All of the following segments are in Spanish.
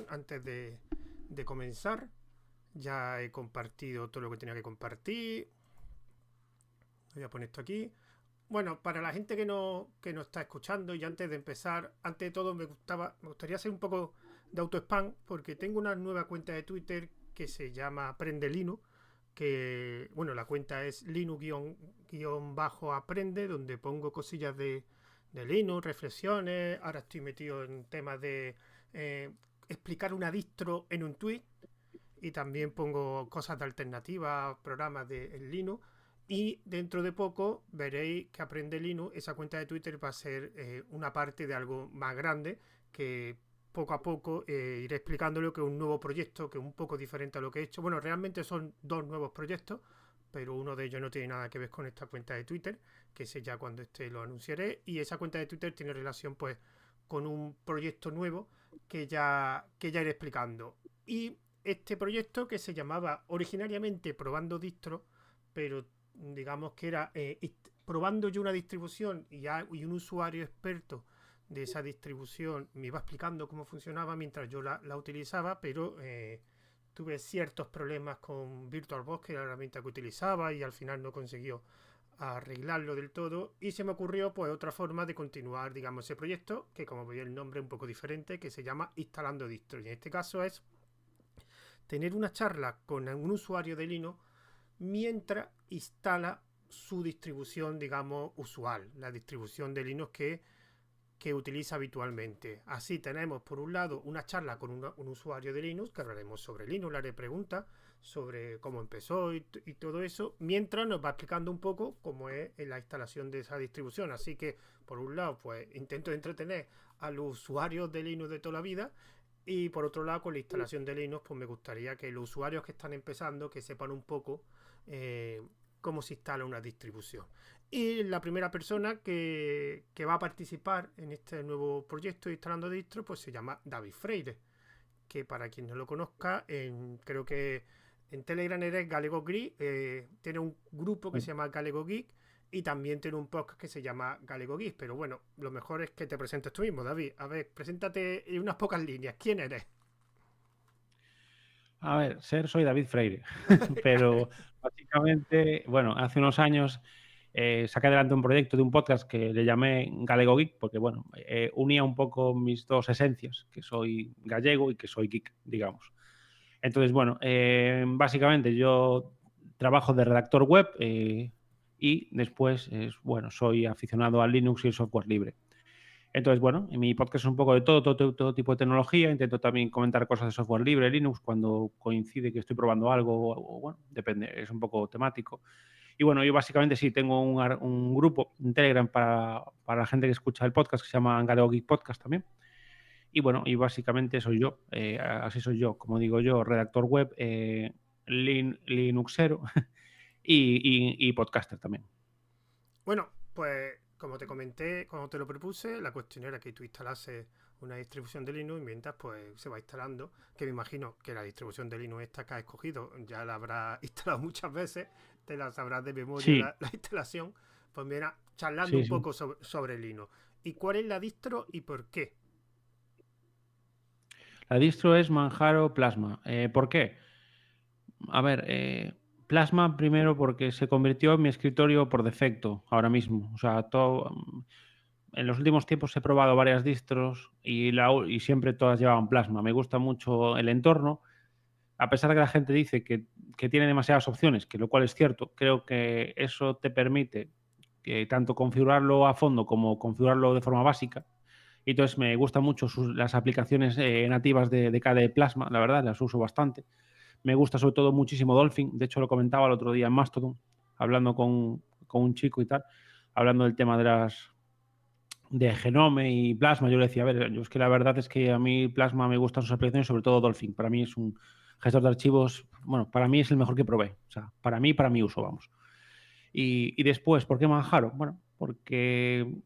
Antes de comenzar, ya he compartido todo lo que tenía que compartir. Voy a poner esto aquí. Bueno, para la gente que no está escuchando, y antes de empezar, antes de todo me gustaría hacer un poco de auto-spam, porque tengo una nueva cuenta de Twitter que se llama Aprende Linux, que, bueno, la cuenta es Linux-aprende, donde pongo cosillas de Linux, reflexiones. Ahora estoy metido en temas de eh, explicar una distro en un tweet, y también pongo cosas de alternativas, programas de en Linux. Y dentro de poco veréis que Aprende Linux, esa cuenta de Twitter va a ser una parte de algo más grande, que poco a poco iré explicándolo, que es un nuevo proyecto, que es un poco diferente a lo que he hecho. Bueno, realmente son dos nuevos proyectos, pero uno de ellos no tiene nada que ver con esta cuenta de Twitter, que ese ya cuando esté lo anunciaré. Y esa cuenta de Twitter tiene relación pues con un proyecto nuevo que ya iré explicando. Y este proyecto, que se llamaba originariamente Probando Distro, pero digamos que era probando yo una distribución, y un usuario experto de esa distribución me iba explicando cómo funcionaba mientras yo la utilizaba, pero tuve ciertos problemas con VirtualBox, que era la herramienta que utilizaba, y al final no consiguió arreglarlo del todo, y se me ocurrió pues otra forma de continuar, digamos, ese proyecto, que como veis el nombre es un poco diferente, que se llama Instalando Distro, y en este caso es tener una charla con un usuario de Linux mientras instala su distribución, digamos, usual, la distribución de Linux que utiliza habitualmente. Así tenemos, por un lado, una charla con un usuario de Linux, que hablaremos sobre Linux, le haré preguntas sobre cómo empezó y todo eso, mientras nos va explicando un poco cómo es la instalación de esa distribución. Así que, por un lado, pues intento entretener a los usuarios de Linux de toda la vida, y por otro lado, con la instalación de Linux, pues me gustaría que los usuarios que están empezando, que sepan un poco eh, cómo se instala una distribución. Y la primera persona que va a participar en este nuevo proyecto de Instalando Distro, pues se llama David Freire, que para quien no lo conozca, creo que en Telegram eres Galego Geek, tiene un grupo que se llama Galego Geek, y también tiene un podcast que se llama Galego Geek. Pero bueno, lo mejor es que te presentes tú mismo, David. A ver, preséntate en unas pocas líneas. ¿Quién eres? A ver, soy David Freire, pero básicamente, bueno, hace unos años saqué adelante un proyecto de un podcast que le llamé Galego Geek, porque, bueno, unía un poco mis dos esencias, que soy gallego y que soy geek, digamos. Entonces, bueno, básicamente yo trabajo de redactor web y después, bueno, soy aficionado a Linux y el software libre. Entonces, bueno, en mi podcast es un poco de todo tipo de tecnología. Intento también comentar cosas de software libre, Linux, cuando coincide que estoy probando algo, o bueno, depende, es un poco temático. Y bueno, yo básicamente sí tengo un grupo en Telegram para la gente que escucha el podcast, que se llama Galego Geek Podcast también. Y bueno, y básicamente soy yo, así soy yo, como digo yo, redactor web, Linuxero y podcaster también. Bueno, pues como te comenté, cuando te lo propuse, la cuestión era que tú instalases una distribución de Linux, y mientras pues se va instalando, que me imagino que la distribución de Linux esta que has escogido ya la habrás instalado muchas veces, te la sabrás de memoria Sí, la instalación. Pues mira, charlando sí, un sí. poco sobre Linux. ¿Y cuál es la distro y por qué? La distro es Manjaro Plasma. ¿Por qué? A ver, Plasma primero porque se convirtió en mi escritorio por defecto ahora mismo. O sea, en los últimos tiempos he probado varias distros y siempre todas llevaban Plasma. Me gusta mucho el entorno. A pesar de que la gente dice que tiene demasiadas opciones, que lo cual es cierto, creo que eso te permite que tanto configurarlo a fondo como configurarlo de forma básica. Y entonces me gustan mucho las aplicaciones nativas de KDE Plasma, la verdad, las uso bastante. Me gusta sobre todo muchísimo Dolphin. De hecho, lo comentaba el otro día en Mastodon, hablando con un chico y tal, hablando del tema de Genome y Plasma. Yo le decía, a ver, yo es que la verdad es que a mí Plasma me gustan sus aplicaciones, sobre todo Dolphin. Para mí es un gestor de archivos, bueno, para mí es el mejor que probé. O sea, para mi uso, vamos. Y después, ¿por qué Manjaro? Bueno, porque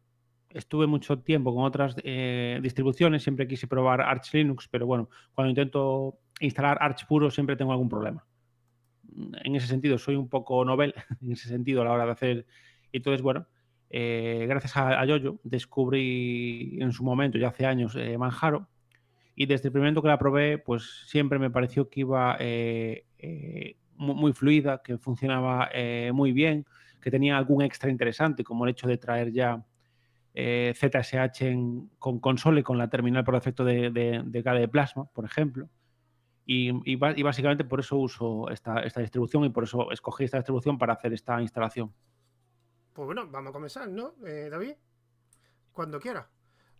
estuve mucho tiempo con otras distribuciones, siempre quise probar Arch Linux, pero bueno, cuando intento instalar Arch puro siempre tengo algún problema. En ese sentido, soy un poco novel, en ese sentido, a la hora de hacer. Entonces, bueno, gracias a Yoyo descubrí en su momento, ya hace años, Manjaro, y desde el primer momento que la probé, pues siempre me pareció que iba muy fluida, que funcionaba muy bien, que tenía algún extra interesante, como el hecho de traer ya ZSH con console, con la terminal por defecto de KDE Plasma, por ejemplo. Y básicamente por eso uso esta distribución y por eso escogí esta distribución para hacer esta instalación. Pues bueno, vamos a comenzar, ¿no, David? Cuando quiera.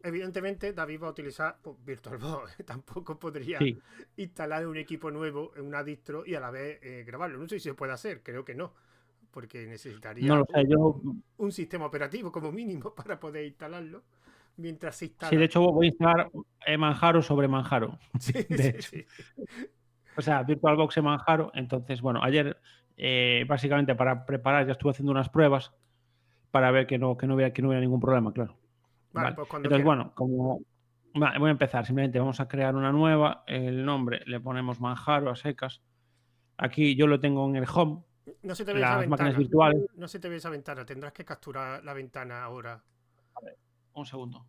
Evidentemente, David va a utilizar pues, VirtualBox. Tampoco podría Sí. instalar un equipo nuevo en una distro y a la vez grabarlo. No sé si se puede hacer, creo que no. Porque No necesitaría lo sé, yo un sistema operativo como mínimo para poder instalarlo mientras se sí, de instala. hecho voy a instalar Manjaro sobre Manjaro, Sí, de sí, hecho. sí. O sea, VirtualBox en Manjaro. Entonces, bueno, ayer básicamente para preparar ya estuve haciendo unas pruebas para ver que no hubiera ningún problema, claro. Vale, Vale. pues cuando Entonces, quiera. bueno, voy a empezar. Simplemente vamos a crear una nueva. El nombre le ponemos Manjaro a secas. Aquí yo lo tengo en el home, No se te ve esa las máquinas ventana. virtuales. No se te ve esa ventana. Tendrás que capturar la ventana ahora. A ver, un segundo.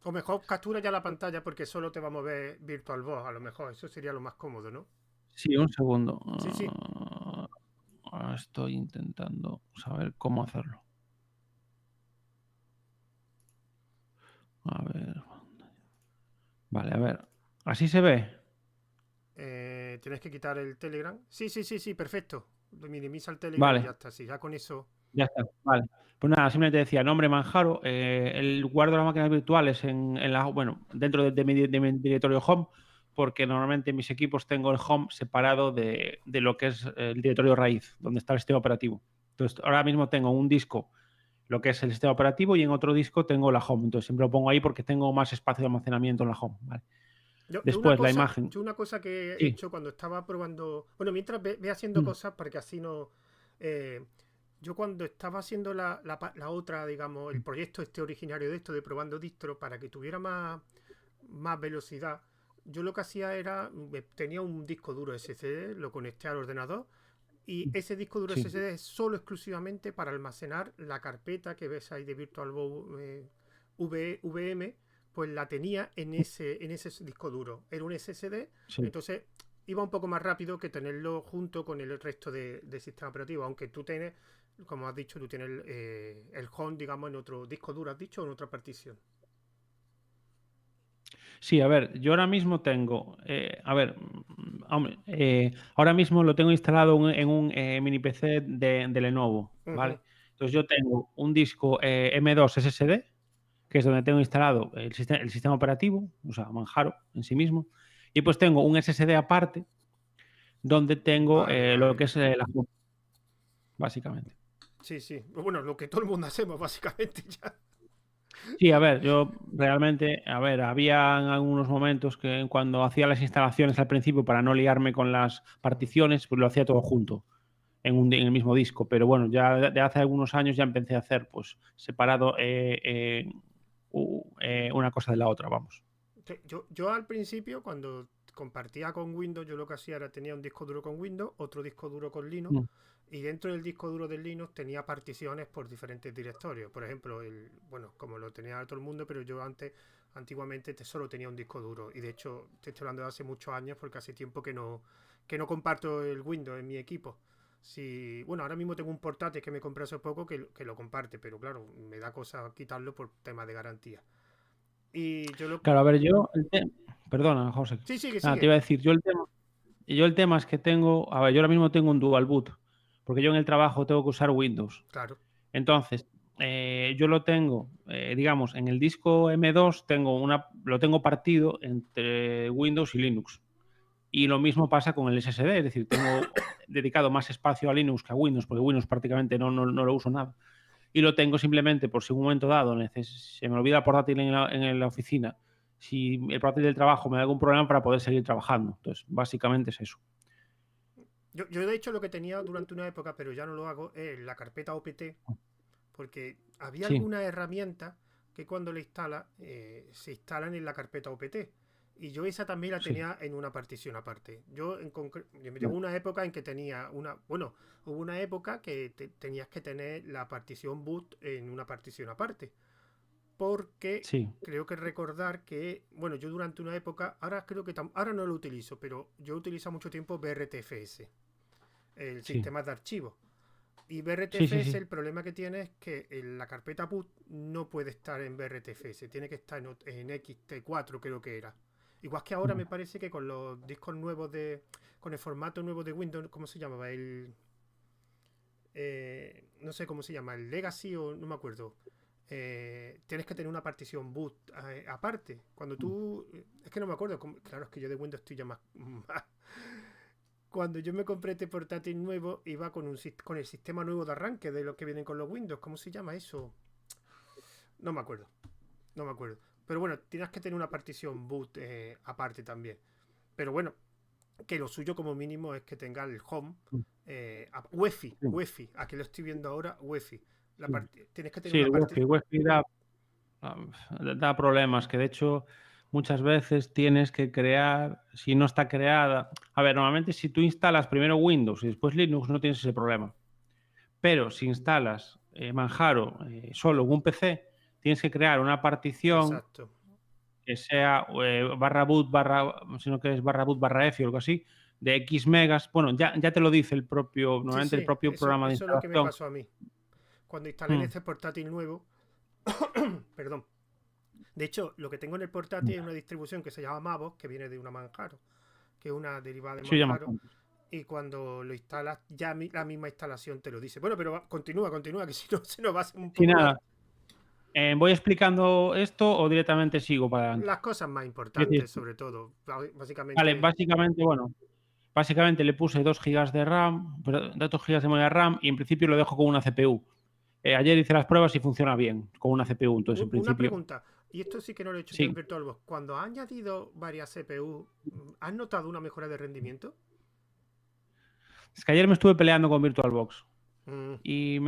O mejor captura ya la pantalla porque solo te va a mover VirtualBox. A lo mejor eso sería lo más cómodo, ¿no? Sí, un segundo. Sí, sí. Ahora estoy intentando saber cómo hacerlo. A ver. Vale, a ver. ¿Así se ve? Tienes que quitar el Telegram. Sí, sí, sí, sí, perfecto. Minimiza el Telegram y ya Vale, está. Sí, ya con eso. ya está. Vale. Pues nada, simplemente decía nombre Manjaro. Guardo las máquinas virtuales bueno, dentro de mi directorio home, porque normalmente en mis equipos tengo el home separado de lo que es el directorio raíz, donde está el sistema operativo. Entonces, ahora mismo tengo un disco, lo que es el sistema operativo, y en otro disco tengo la home. Entonces, siempre lo pongo ahí porque tengo más espacio de almacenamiento en la home. ¿Vale? Después, la imagen. Yo una cosa que he Sí. hecho cuando estaba probando. Bueno, mientras ve haciendo cosas para que así no. eh, yo cuando estaba haciendo la otra, digamos, el proyecto este originario de esto, de probando distro, para que tuviera más velocidad, yo lo que hacía era, tenía un disco duro SSD, lo conecté al ordenador y ese disco duro Sí. SSD es solo exclusivamente para almacenar la carpeta que ves ahí de VirtualBox VM, pues la tenía en ese disco duro. Era un SSD, Sí. entonces iba un poco más rápido que tenerlo junto con el resto de sistema operativo, aunque tú tienes, como has dicho, tú tienes el home, digamos, en otro disco duro, has dicho, o en otra partición. Sí, a ver, yo ahora mismo tengo, a ver, hombre, ahora mismo lo tengo instalado en un mini PC de Lenovo, Ujú. ¿vale? Entonces yo tengo un disco M2 SSD, que es donde tengo instalado el sistema operativo, o sea, Manjaro en sí mismo, y pues tengo un SSD aparte donde tengo Vale, lo vale. que es la home, básicamente. Sí, sí. Bueno, lo que todo el mundo hacemos, básicamente, ya. Sí, a ver, yo realmente, a ver, había algunos momentos que cuando hacía las instalaciones al principio para no liarme con las particiones, pues lo hacía todo junto en el mismo disco, pero bueno, ya de hace algunos años ya empecé a hacer pues separado una cosa de la otra, vamos. Yo al principio, cuando compartía con Windows, yo lo que hacía era tenía un disco duro con Windows, otro disco duro con Linux, Mm, y dentro del disco duro de Linux tenía particiones por diferentes directorios. Por ejemplo, bueno, como lo tenía todo el mundo, pero yo antiguamente solo tenía un disco duro. Y de hecho, te estoy hablando de hace muchos años porque hace tiempo que no comparto el Windows en mi equipo. Si, bueno, ahora mismo tengo un portátil que me compré hace poco que lo comparte, pero claro, me da cosa quitarlo por temas de garantía. Y yo lo... Claro, a ver, perdona, José. Sí, sigue, Nada, te sigue. iba a decir, yo el tema es que tengo, a ver, yo ahora mismo tengo un dual boot, porque yo en el trabajo tengo que usar Windows. Claro. Entonces, yo lo tengo, digamos, en el disco M2 lo tengo partido entre Windows y Linux. Y lo mismo pasa con el SSD, es decir, tengo dedicado más espacio a Linux que a Windows, porque Windows prácticamente no lo uso nada. Y lo tengo simplemente por si en un momento dado se me olvida el portátil en la oficina, si el portátil del trabajo me da algún problema para poder seguir trabajando. Entonces, básicamente es eso. Yo de hecho lo que tenía durante una época, pero ya no lo hago, es la carpeta OPT, porque había Sí, algunas herramientas que cuando le instala se instalan en la carpeta OPT. Y yo esa también la sí. tenía en una partición aparte. Me llegó Vale. una época en que tenía bueno, hubo una época que tenías que tener la partición boot en una partición aparte. porque Sí, creo que recordar que, bueno, yo durante una época, ahora creo que ahora no lo utilizo, pero yo utilizo mucho tiempo BRTFS, el sí, sistema de archivos. Y sí, sí, BRTFS, sí. el problema que tiene es que en la carpeta boot no puede estar en BRTFS, tiene que estar en XT4, creo que era. Igual que ahora me Vale. parece que con los discos nuevos con el formato nuevo de Windows, ¿cómo se llamaba? No sé cómo se llama, el Legacy o no me acuerdo. Tienes que tener una partición boot aparte. Cuando tú. Es que no me acuerdo. Claro, es que yo de Windows estoy ya más. Cuando yo me compré este portátil nuevo, iba con el sistema nuevo de arranque de los que vienen con los Windows. ¿Cómo se llama eso? No me acuerdo. No me acuerdo. Pero bueno, tienes que tener una partición boot aparte también. Pero bueno, que lo suyo como mínimo es que tenga el home UEFI, Sí, UEFI, aquí lo estoy viendo ahora, UEFI. sí. Tienes que tener Sí, una el parte. Wi-Fi ah, da problemas, que de hecho muchas veces tienes que crear, si no está creada. A ver, normalmente si tú instalas primero Windows y después Linux no tienes ese problema. Pero si instalas Manjaro solo en un PC, tienes que crear una partición Exacto. que sea barra boot, sino que es barra boot, barra F o algo así, de X megas. Bueno, ya te lo dice el propio, Sí, normalmente el sí, propio programa de eso es lo que me instalación. pasó a mí. Cuando instalé en Mm, este portátil nuevo, perdón. De hecho, lo que tengo en el mm. portátil es una distribución que se llama Mavos, que viene de una Manjaro, que es una derivada de Sí, ya me Manjaro. cuentas. Y cuando lo instalas, ya la misma instalación te lo dice. Bueno, pero continúa, continúa, que si no se nos va a hacer un Sí, poco nada. largo. ¿Voy explicando esto o directamente sigo para adelante? Las cosas más Es decir, importantes, sobre todo. vale, Básicamente, básicamente, bueno, básicamente le puse 2 gigas de RAM, 2 gigas de memoria RAM y en principio lo dejo con una CPU. Ayer hice las pruebas y funciona bien con una CPU, entonces en una principio pregunta, y esto sí que no lo he hecho yo en sí. VirtualBox. Cuando has añadido varias CPU, ¿has notado una mejora de rendimiento? Es que ayer me estuve peleando con VirtualBox Mm, y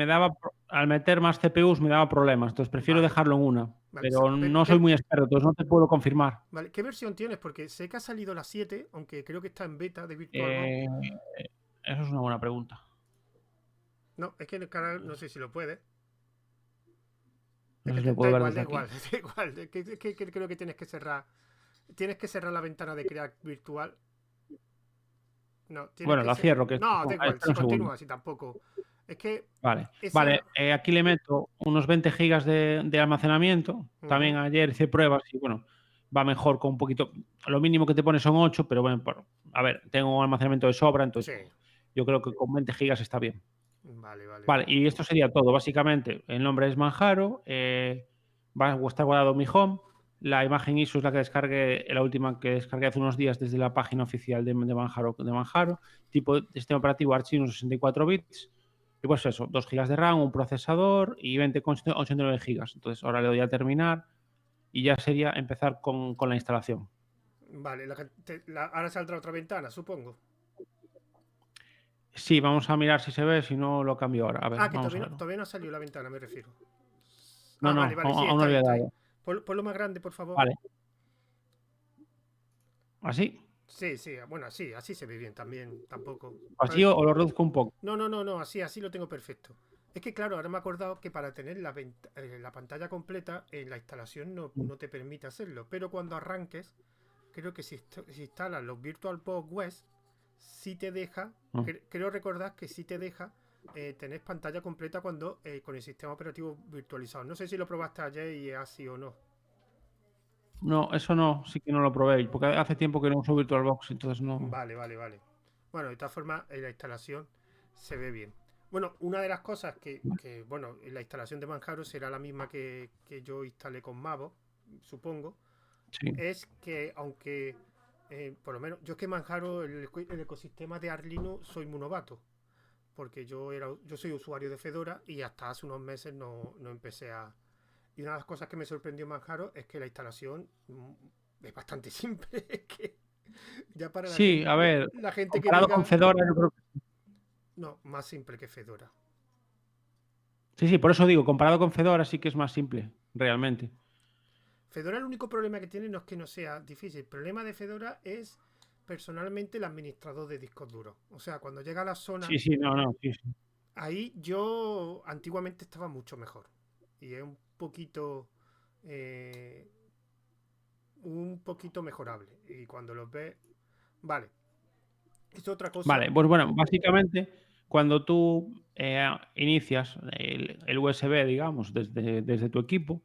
al meter más CPUs me daba problemas, entonces prefiero vale, dejarlo en una, vale. pero Pero, no soy muy experto, entonces no te puedo confirmar. vale, ¿qué versión tienes? Porque sé que ha salido la 7, aunque creo que está en beta de VirtualBox. Eh, Eso es una buena pregunta. No, es que en el canal no sé si lo puede. Es No sé que si lo da puedo ver igual, desde da igual, aquí. da igual. Que creo que tienes que cerrar. Tienes que cerrar la ventana de crear virtual. No, tienes Bueno, que la ser. cierro, que No, da igual, espera si un segundo. continúa, si tampoco. Es que Vale, vale. esa. Aquí le meto unos 20 gigas de almacenamiento. También Ujú, ayer hice pruebas y bueno, va mejor con un poquito. Lo mínimo que te pone son 8, pero bueno, a ver, tengo un almacenamiento de sobra, entonces sí, yo creo que con 20 gigas está bien. vale, vale, Vale, vale. y esto sería todo. Básicamente, el nombre es Manjaro, va a estar guardado mi home. La imagen ISO es la que descargué, la última que descargué hace unos días desde la página oficial de Manjaro, tipo de sistema operativo archivo 64 bits. Y pues eso, 2 gigas de RAM, un procesador y 20,89 gigas. Entonces ahora le doy a terminar y ya sería empezar con la instalación. Vale, ahora saldrá otra ventana, supongo. Sí, vamos a mirar si se ve, si no lo cambio ahora. A ver, Que vamos a verlo. todavía no ha salido la ventana, me refiero. No, Vale, no, vale, sí, aún no está ahí, le había está ahí. dado. Ponlo más grande, por favor. Vale, así. Sí, sí, bueno, sí, así se ve bien también, tampoco. Así o lo reduzco un poco. No, no, no, no, así lo tengo perfecto. Es que claro, ahora me he acordado que para tener la pantalla completa, la instalación no te permite hacerlo. Pero cuando arranques, creo que si instalas los VirtualBox West, sí te deja, Mm. creo recordar que sí te deja tener pantalla completa cuando con el sistema operativo virtualizado. No sé si lo probaste ayer y es así o no. No, eso no, sí que no lo probé, porque hace tiempo que no uso VirtualBox, entonces no. Vale, vale, vale. Bueno, de todas formas, la instalación se ve bien. Bueno, una de las cosas bueno, la instalación de Manjaro será la misma que yo instalé con Mavo, supongo, Sí, es que aunque, por lo menos, yo es que Manjaro, el ecosistema de Arlino, soy muy novato, porque yo soy usuario de Fedora y hasta hace unos meses no empecé a... Y una de las cosas que me sorprendió Manjaro es que la instalación es bastante simple, es que ya para sí, a ver, la gente que comparado con diga, Fedora, yo creo que no, más simple que Fedora. sí, sí, por eso digo, comparado con Fedora sí que es más simple, realmente. Fedora el único problema que tiene no es que no sea difícil. El problema de Fedora es personalmente el administrador de discos duros. O sea, cuando llega a la zona, Sí, sí, no, no, sí, sí. ahí yo antiguamente estaba mucho mejor. Y es un poquito... eh, un poquito mejorable. Y cuando los ves, vale. Es otra cosa. Vale, pues bueno, básicamente cuando tú inicias el USB, digamos, desde tu equipo,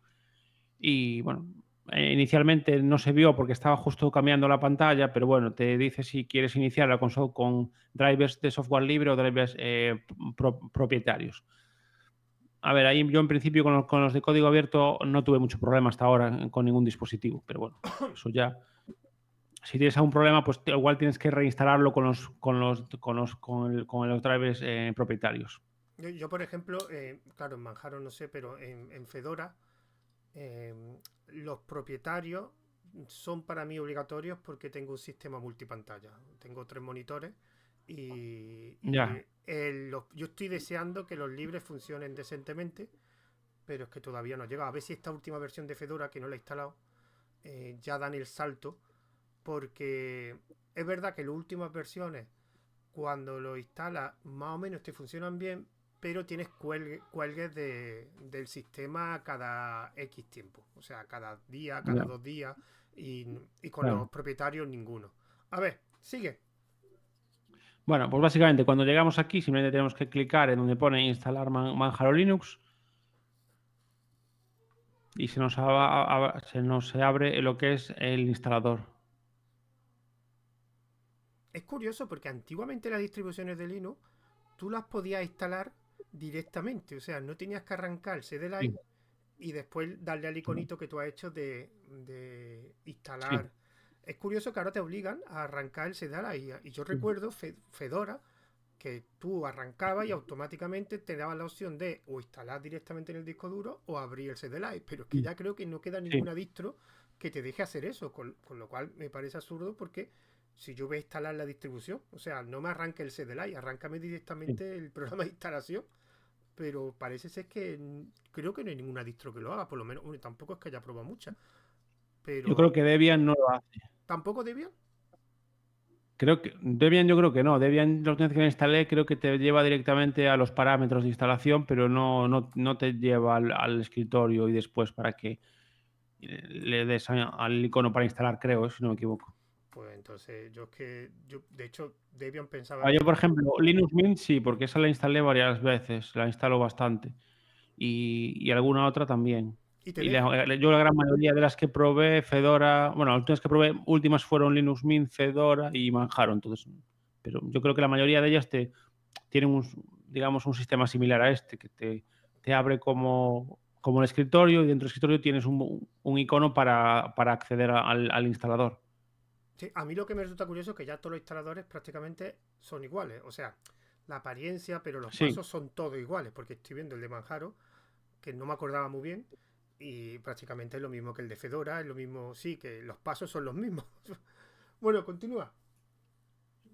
y bueno, inicialmente no se vio porque estaba justo cambiando la pantalla, pero bueno, te dice si quieres iniciar la consola con drivers de software libre o drivers propietarios. A ver, ahí yo en principio con los de código abierto no tuve mucho problema hasta ahora con ningún dispositivo, pero bueno, eso ya. Si tienes algún problema, pues igual tienes que reinstalarlo con los drivers propietarios. Yo, por ejemplo, claro, en Manjaro no sé, pero en Fedora eh, los propietarios son para mí obligatorios porque tengo un sistema multipantalla. Tengo 3 monitores Ya, yo estoy deseando que los libres funcionen decentemente, pero es que todavía no ha llegado. A ver si esta última versión de Fedora, que no la he instalado, ya dan el salto, porque es verdad que las últimas versiones, cuando lo instalas, más o menos te funcionan bien, pero tienes cuelgues del sistema cada X tiempo, o sea, cada día, cada ya, 2 días, y con los claro. propietarios ninguno. A ver, sigue. Bueno, pues básicamente cuando llegamos aquí simplemente tenemos que clicar en donde pone instalar Manjaro Linux y se nos abre lo que es el instalador. Es curioso porque antiguamente las distribuciones de Linux tú las podías instalar directamente, o sea, no tenías que arrancar el Sí, CDLine y después darle al iconito que tú has hecho de sí, instalar. Es curioso que ahora te obligan a arrancar el CDLine y yo recuerdo Fedora que tú arrancabas y automáticamente te daba la opción de o instalar directamente en el disco duro o abrir el CDLine, pero es que ya creo que no queda sí, ninguna distro que te deje hacer eso, con lo cual me parece absurdo porque si yo voy a instalar la distribución, o sea, no me arranque el CDLine, arráncame sí. directamente el programa de instalación, pero parece ser que creo que no hay ninguna distro que lo haga, por lo menos, bueno, tampoco es que haya probado muchas, Yo creo pero que Debian no lo hace. tampoco Debian. Creo que Debian yo creo que no. Debian, la última vez que la instalé, creo que te lleva directamente a los parámetros de instalación, pero no te lleva al escritorio y después para que le des al icono para instalar, creo, si no me equivoco. Pues entonces, yo de hecho, Debian pensaba Yo, por que. ejemplo, Linux Mint sí, porque esa la instalé varias veces, la instalo bastante. Y alguna otra también. Y te Y deja. yo la gran mayoría de las que probé, Fedora, bueno, las últimas que probé, últimas fueron Linux Mint, Fedora y Manjaro, entonces, pero yo creo que la mayoría de ellas tienen digamos, un sistema similar a este, que te abre como el escritorio y dentro del escritorio tienes un icono para acceder al instalador. Sí, a mí lo que me resulta curioso es que ya todos los instaladores prácticamente son iguales. O sea, la apariencia, pero los Sí, pasos son todos iguales. Porque estoy viendo el de Manjaro, que no me acordaba muy bien. Y prácticamente es lo mismo que el de Fedora, es lo mismo, sí, que los pasos son los mismos. Bueno, continúa.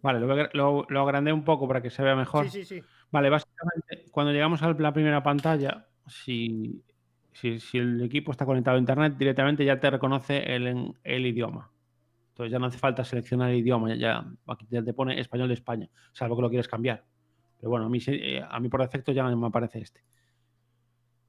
vale, lo agrandé un poco para que se vea Sí, mejor. sí, sí. Vale, básicamente, cuando llegamos a la primera pantalla, si el equipo está conectado a Internet, directamente ya te reconoce el idioma. Entonces ya no hace falta seleccionar el idioma, aquí ya te pone español de España, salvo que lo quieres cambiar. Pero bueno, a mí por defecto ya me aparece este.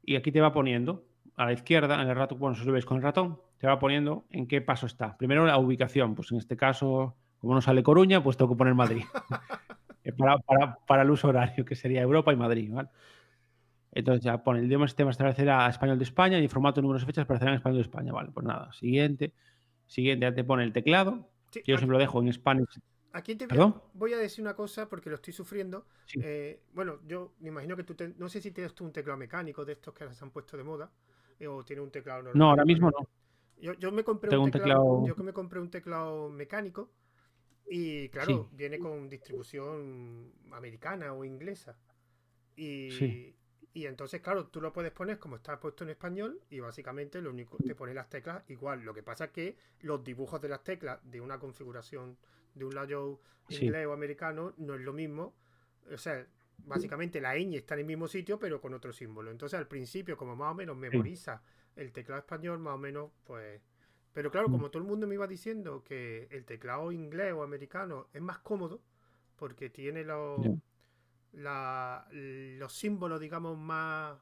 Y aquí te va poniendo, a la izquierda, en el ratón, bueno, si lo veis con el ratón, te va poniendo en qué paso está. Primero la ubicación, pues en este caso, como no sale Coruña, pues tengo que poner Madrid. Para el uso horario, que sería Europa y Madrid, ¿vale? Entonces ya pone el idioma sistema establecerá español de España y el formato, números y fechas aparecerán en español de España. Vale, pues nada. Siguiente, ya te pone el teclado, Sí, que yo siempre lo dejo en Spanish. aquí ¿Perdón? voy a decir una cosa porque lo estoy sufriendo. Sí. Bueno, yo me imagino que no sé si tienes tú un teclado mecánico de estos que se han puesto de moda o tienes un teclado No, normal y ahora mismo corriente. no. Yo me compré un Tengo un teclado, teclado. yo que me compré un teclado mecánico y Sí, claro, viene con distribución americana o inglesa. sí. Y, y entonces, claro, tú lo puedes poner como está puesto en español y básicamente lo único te pone las teclas igual. Lo que pasa es que los dibujos de las teclas de una configuración de un layout Sí. inglés o americano no es lo mismo. O sea, básicamente la ñ está en el mismo sitio pero con otro símbolo. Entonces al principio, como más o menos Sí. memoriza el teclado español, más o menos, pues. Pero claro, Mm, como todo el mundo me iba diciendo que el teclado inglés o americano es más cómodo porque tiene ya. los símbolos, digamos, más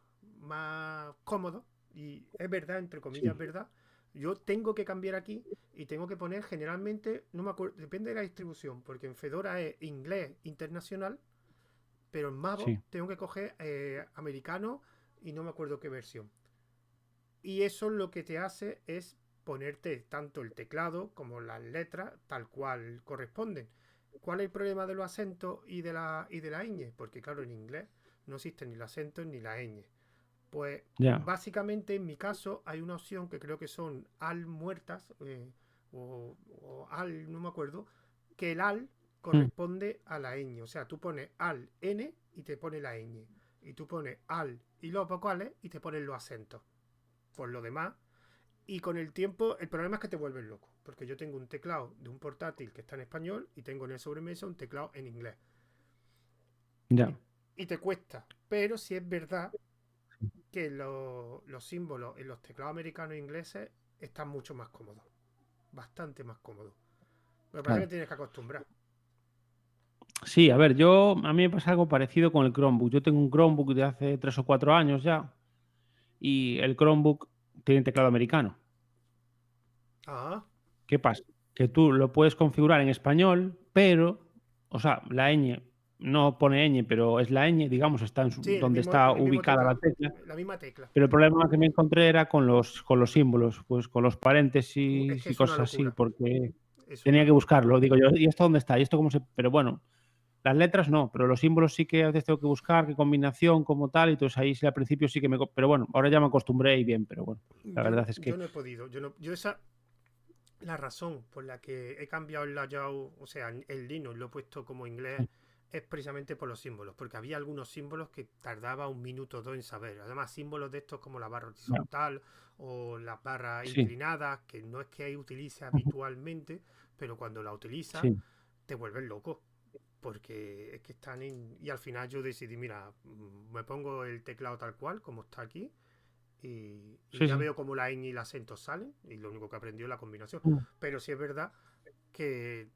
cómodos, y es verdad, entre comillas, es verdad. Yo tengo que cambiar aquí y tengo que poner generalmente, no me acuerdo, depende de la distribución, porque en Fedora es inglés internacional, pero en Mavo sí, tengo que coger americano y no me acuerdo qué versión. Y eso lo que te hace es ponerte tanto el teclado como las letras tal cual corresponden. ¿Cuál es el problema de los acentos y de la ñ? Porque claro, en inglés no existen ni los acentos ni la ñ. Pues ya. básicamente en mi caso hay una opción que creo que son al muertas o al, no me acuerdo, que el al Mm, corresponde a la ñ. O sea, tú pones al n y te pone la ñ. Y tú pones al y los vocales y te ponen los acentos. Por lo demás, y con el tiempo, el problema es que te vuelves loco. Porque yo tengo un teclado de un portátil que está en español y tengo en el sobremesa un teclado en inglés. ya. Y, y te cuesta. Pero si es verdad que los símbolos en los teclados americanos e ingleses están mucho más cómodos. Bastante más cómodos. Lo que pasa es que Claro. tienes que acostumbrar. Sí, a ver, a mí me pasa algo parecido con el Chromebook. Yo tengo un Chromebook de hace 3 o 4 años ya y el Chromebook tiene teclado americano. Ah, ¿Qué pasa? Que tú lo puedes configurar en español, pero, o sea, la ñ no pone ñ, pero es la ñ, digamos, está sí, donde está en el mismo ubicada la teclado. tecla. La misma tecla. Pero el problema que me encontré era con los símbolos, pues con los Es paréntesis que y es una cosas así, locura. porque Es una tenía que locura. buscarlo. Digo yo, ¿y esto dónde está? ¿Y esto cómo se...? Pero bueno, las letras no, pero los símbolos sí que a veces tengo que buscar, qué combinación, como tal, y entonces ahí sí al principio sí que me... Pero bueno, ahora ya me acostumbré y bien, pero bueno, la verdad es Yo que... no he podido. Yo esa, la razón por la que he cambiado el layout, o sea, el Linux lo he puesto como inglés, es precisamente por los símbolos, porque había algunos símbolos que tardaba 1 minuto o 2 en saber. Además, símbolos de estos como la barra No, horizontal o las barras sí, inclinadas, que no es que utilice habitualmente, pero cuando la utilizas sí, te vuelves loco. Porque es que están en... Y al final yo decidí, mira, me pongo el teclado tal cual, como está aquí, y sí, ya sí. veo cómo la ñ y el acento salen, y lo único que aprendió es la combinación. Mm, Pero sí es verdad que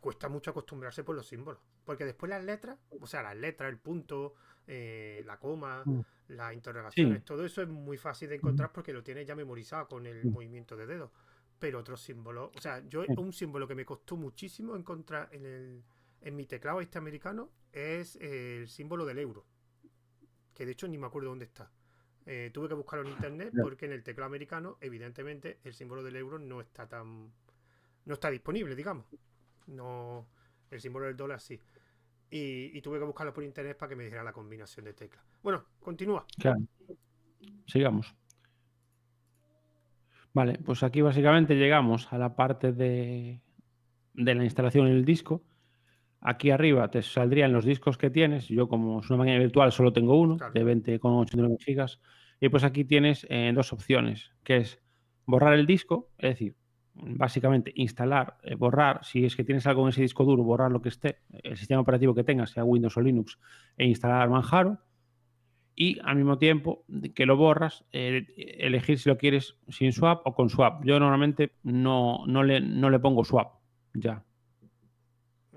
cuesta mucho acostumbrarse por los símbolos. Porque después las letras, o sea, las letras, el punto, la coma, mm, las interrogaciones, sí, todo eso es muy fácil de mm, encontrar porque lo tienes ya memorizado con el mm, movimiento de dedos. Pero otros símbolos, o sea, yo sí. un símbolo que me costó muchísimo encontrar en mi teclado este americano es el símbolo del euro, que de hecho ni me acuerdo dónde está. Tuve que buscarlo en internet Ya. porque en el teclado americano, evidentemente, el símbolo del euro no está disponible, digamos. No, el símbolo del dólar sí. Y tuve que buscarlo por internet para que me dijera la combinación de teclas. Bueno, continúa. Claro, sigamos. Vale, pues aquí básicamente llegamos a la parte de la instalación en el disco. Aquí arriba te saldrían los discos que tienes. Yo, como es una máquina virtual, solo tengo uno Claro. de 20,89 gigas. Y pues aquí tienes dos opciones, que es borrar el disco, es decir, básicamente instalar, borrar, si es que tienes algo en ese disco duro, borrar lo que esté, el sistema operativo que tengas, sea Windows o Linux, e instalar Manjaro. Y al mismo tiempo que lo borras, elegir si lo quieres sin swap o con swap. Yo normalmente no le pongo swap ya.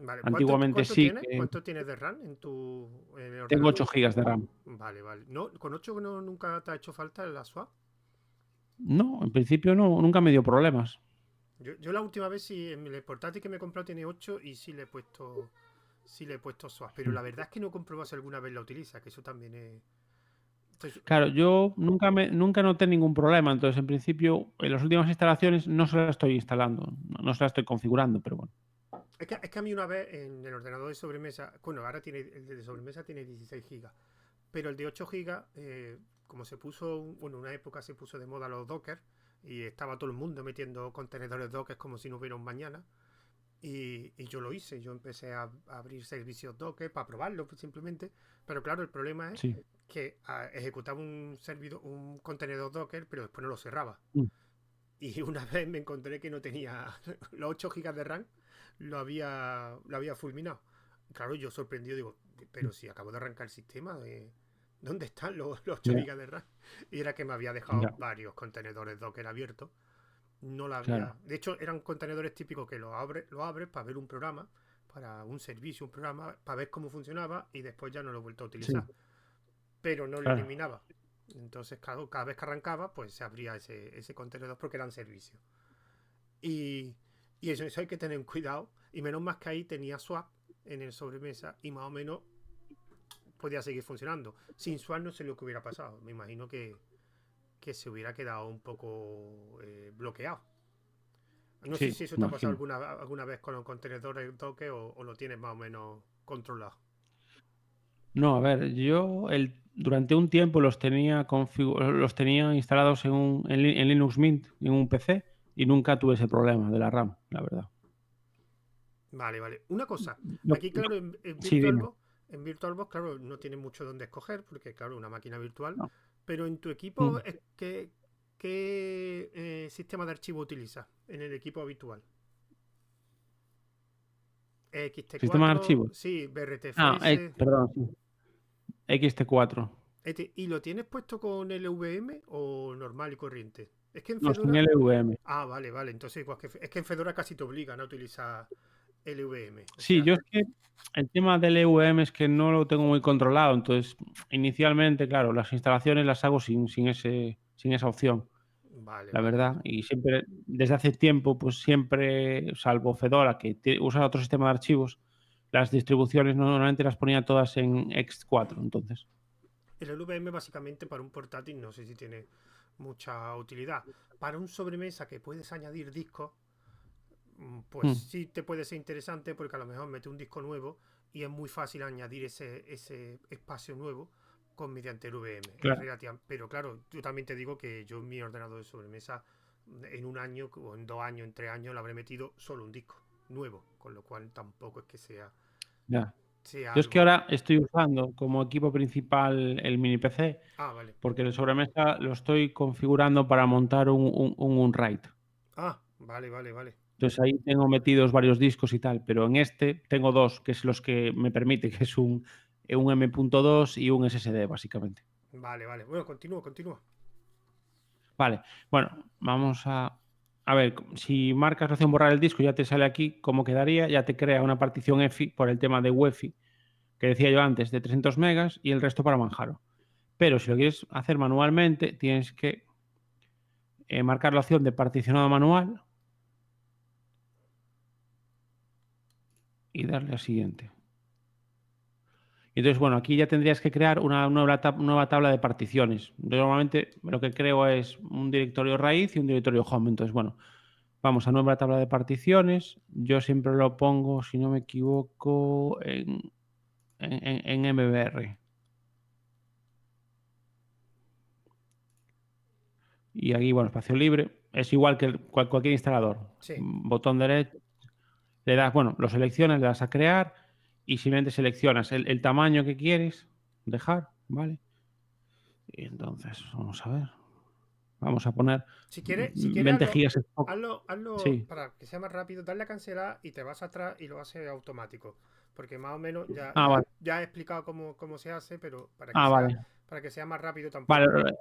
Vale. Antiguamente ¿Cuánto sí tienes? que ¿Cuánto tienes de RAM en tu tengo ordenador? 8 gigas de RAM. Vale, vale. No, con 8 no, nunca te ha hecho falta la swap. No, en principio no, nunca me dio problemas. Yo la última vez sí, en el portátil que me he comprado tiene 8 y sí le he puesto swap. Pero la verdad es que no compruebo si alguna vez la utiliza, que eso también es. Entonces, Claro, yo nunca noté ningún problema, entonces en principio en las últimas instalaciones no se la estoy instalando, no se la estoy configurando, pero bueno. es que a mí una vez en el ordenador de sobremesa, bueno, ahora tiene el de sobremesa tiene 16 gigas, pero el de 8 gigas, como se puso, bueno, una época se puso de moda los Docker y estaba todo el mundo metiendo contenedores Docker como si no hubiera un mañana. Y yo lo hice, yo empecé a abrir servicios Docker para probarlo pues, simplemente, pero claro, el problema es Sí. que ejecutaba un servidor, un contenedor Docker, pero después no lo cerraba. Mm, Y una vez me encontré que no tenía los 8 gigas de RAM, lo había fulminado. Claro, yo sorprendido digo, pero si acabo de arrancar el sistema, ¿dónde están los 8 ya, gigas de RAM? Y era que me había dejado ya, varios contenedores Docker abiertos. No la claro. había. De hecho, eran contenedores típicos que lo abres para ver un programa, para un servicio, un programa, para ver cómo funcionaba y después ya no lo he vuelto a Sí, utilizar. Pero no lo claro. eliminaba. Entonces, cada vez que arrancaba, pues se abría ese contenedor porque eran servicios. Y, y eso hay que tener cuidado. Y menos más que ahí tenía swap en el sobremesa y más o menos podía seguir funcionando. Sin swap no sé lo que hubiera pasado. Me imagino que se hubiera quedado un poco bloqueado. No sé Sí, si eso te ha pasado imagino. alguna vez con los contenedores de toque o lo tienes más o menos controlado. No, a ver, durante un tiempo los tenía instalados en Linux Mint, en un PC, y nunca tuve ese problema de la RAM, la verdad. Vale, vale. Una cosa, No, aquí no, claro, en sí, dime. VirtualBox, claro, no tiene mucho donde escoger, porque claro, una máquina virtual, No. pero en tu equipo, Mm. ¿qué sistema de archivo utilizas en el equipo habitual? Sistema de XT4, archivos. sí, Ah, BRTFS. perdón, sí. XT4. ¿Y lo tienes puesto con LVM o normal y corriente? Es que en No, sin Fedora. LVM. Ah, vale, vale. Entonces, igual es que en Fedora casi te obligan a utilizar LVM. O Sí, sea, yo es que el tema del EVM es que no lo tengo muy controlado. Entonces, inicialmente, claro, las instalaciones las hago sin esa opción, vale, la vale, vale. verdad. Y siempre, desde hace tiempo, pues siempre, salvo Fedora, que usa otro sistema de archivos, las distribuciones normalmente las ponía todas en X4. Entonces, El LVM básicamente para un portátil no sé si tiene mucha utilidad. Para un sobremesa que puedes añadir discos, pues mm, sí te puede ser interesante porque a lo mejor mete un disco nuevo y es muy fácil añadir ese espacio nuevo con mediante el VM. Es claro, relativa, pero claro, yo también te digo que yo en mi ordenador de sobremesa en un año o en 2 años, en 3 años, le habré metido solo un disco nuevo, con lo cual tampoco es que ya. sea Yo es que algo. ahora estoy usando como equipo principal el mini PC, Ah, vale. porque el sobremesa lo estoy configurando para montar un Unraid. Ah, vale, vale, vale. Entonces ahí tengo metidos varios discos y tal, pero en este tengo dos, que es los que me permite, que es un M.2 y un SSD, básicamente. Vale, vale. Bueno, continúa, continúa. Vale, bueno, vamos a ver, si marcas la opción borrar el disco, ya te sale aquí cómo quedaría, ya te crea una partición EFI por el tema de UEFI, que decía yo antes, de 300 megas y el resto para Manjaro. Pero si lo quieres hacer manualmente, tienes que marcar la opción de particionado manual y darle a siguiente. Y entonces, bueno, aquí ya tendrías que crear una nueva tabla de particiones. Yo normalmente lo que creo es un directorio raíz y un directorio home. Entonces, bueno, vamos a nueva tabla de particiones. Yo siempre lo pongo, si no me equivoco, en MBR. Y aquí, bueno, espacio libre. Es igual que cualquier instalador. Sí. Botón derecho, le das, bueno, lo seleccionas, le das a crear y simplemente seleccionas el tamaño que quieres dejar, ¿vale? Y entonces, vamos a ver. Vamos a poner Si quieres 20 hazlo, gigas stock. hazlo Sí. para que sea más rápido, dale a cancelar y te vas atrás y lo haces automático. Porque más o menos ya, Ah, ya, vale. ya he explicado cómo se hace, pero Ah, vale. para que sea más rápido Vale, tampoco.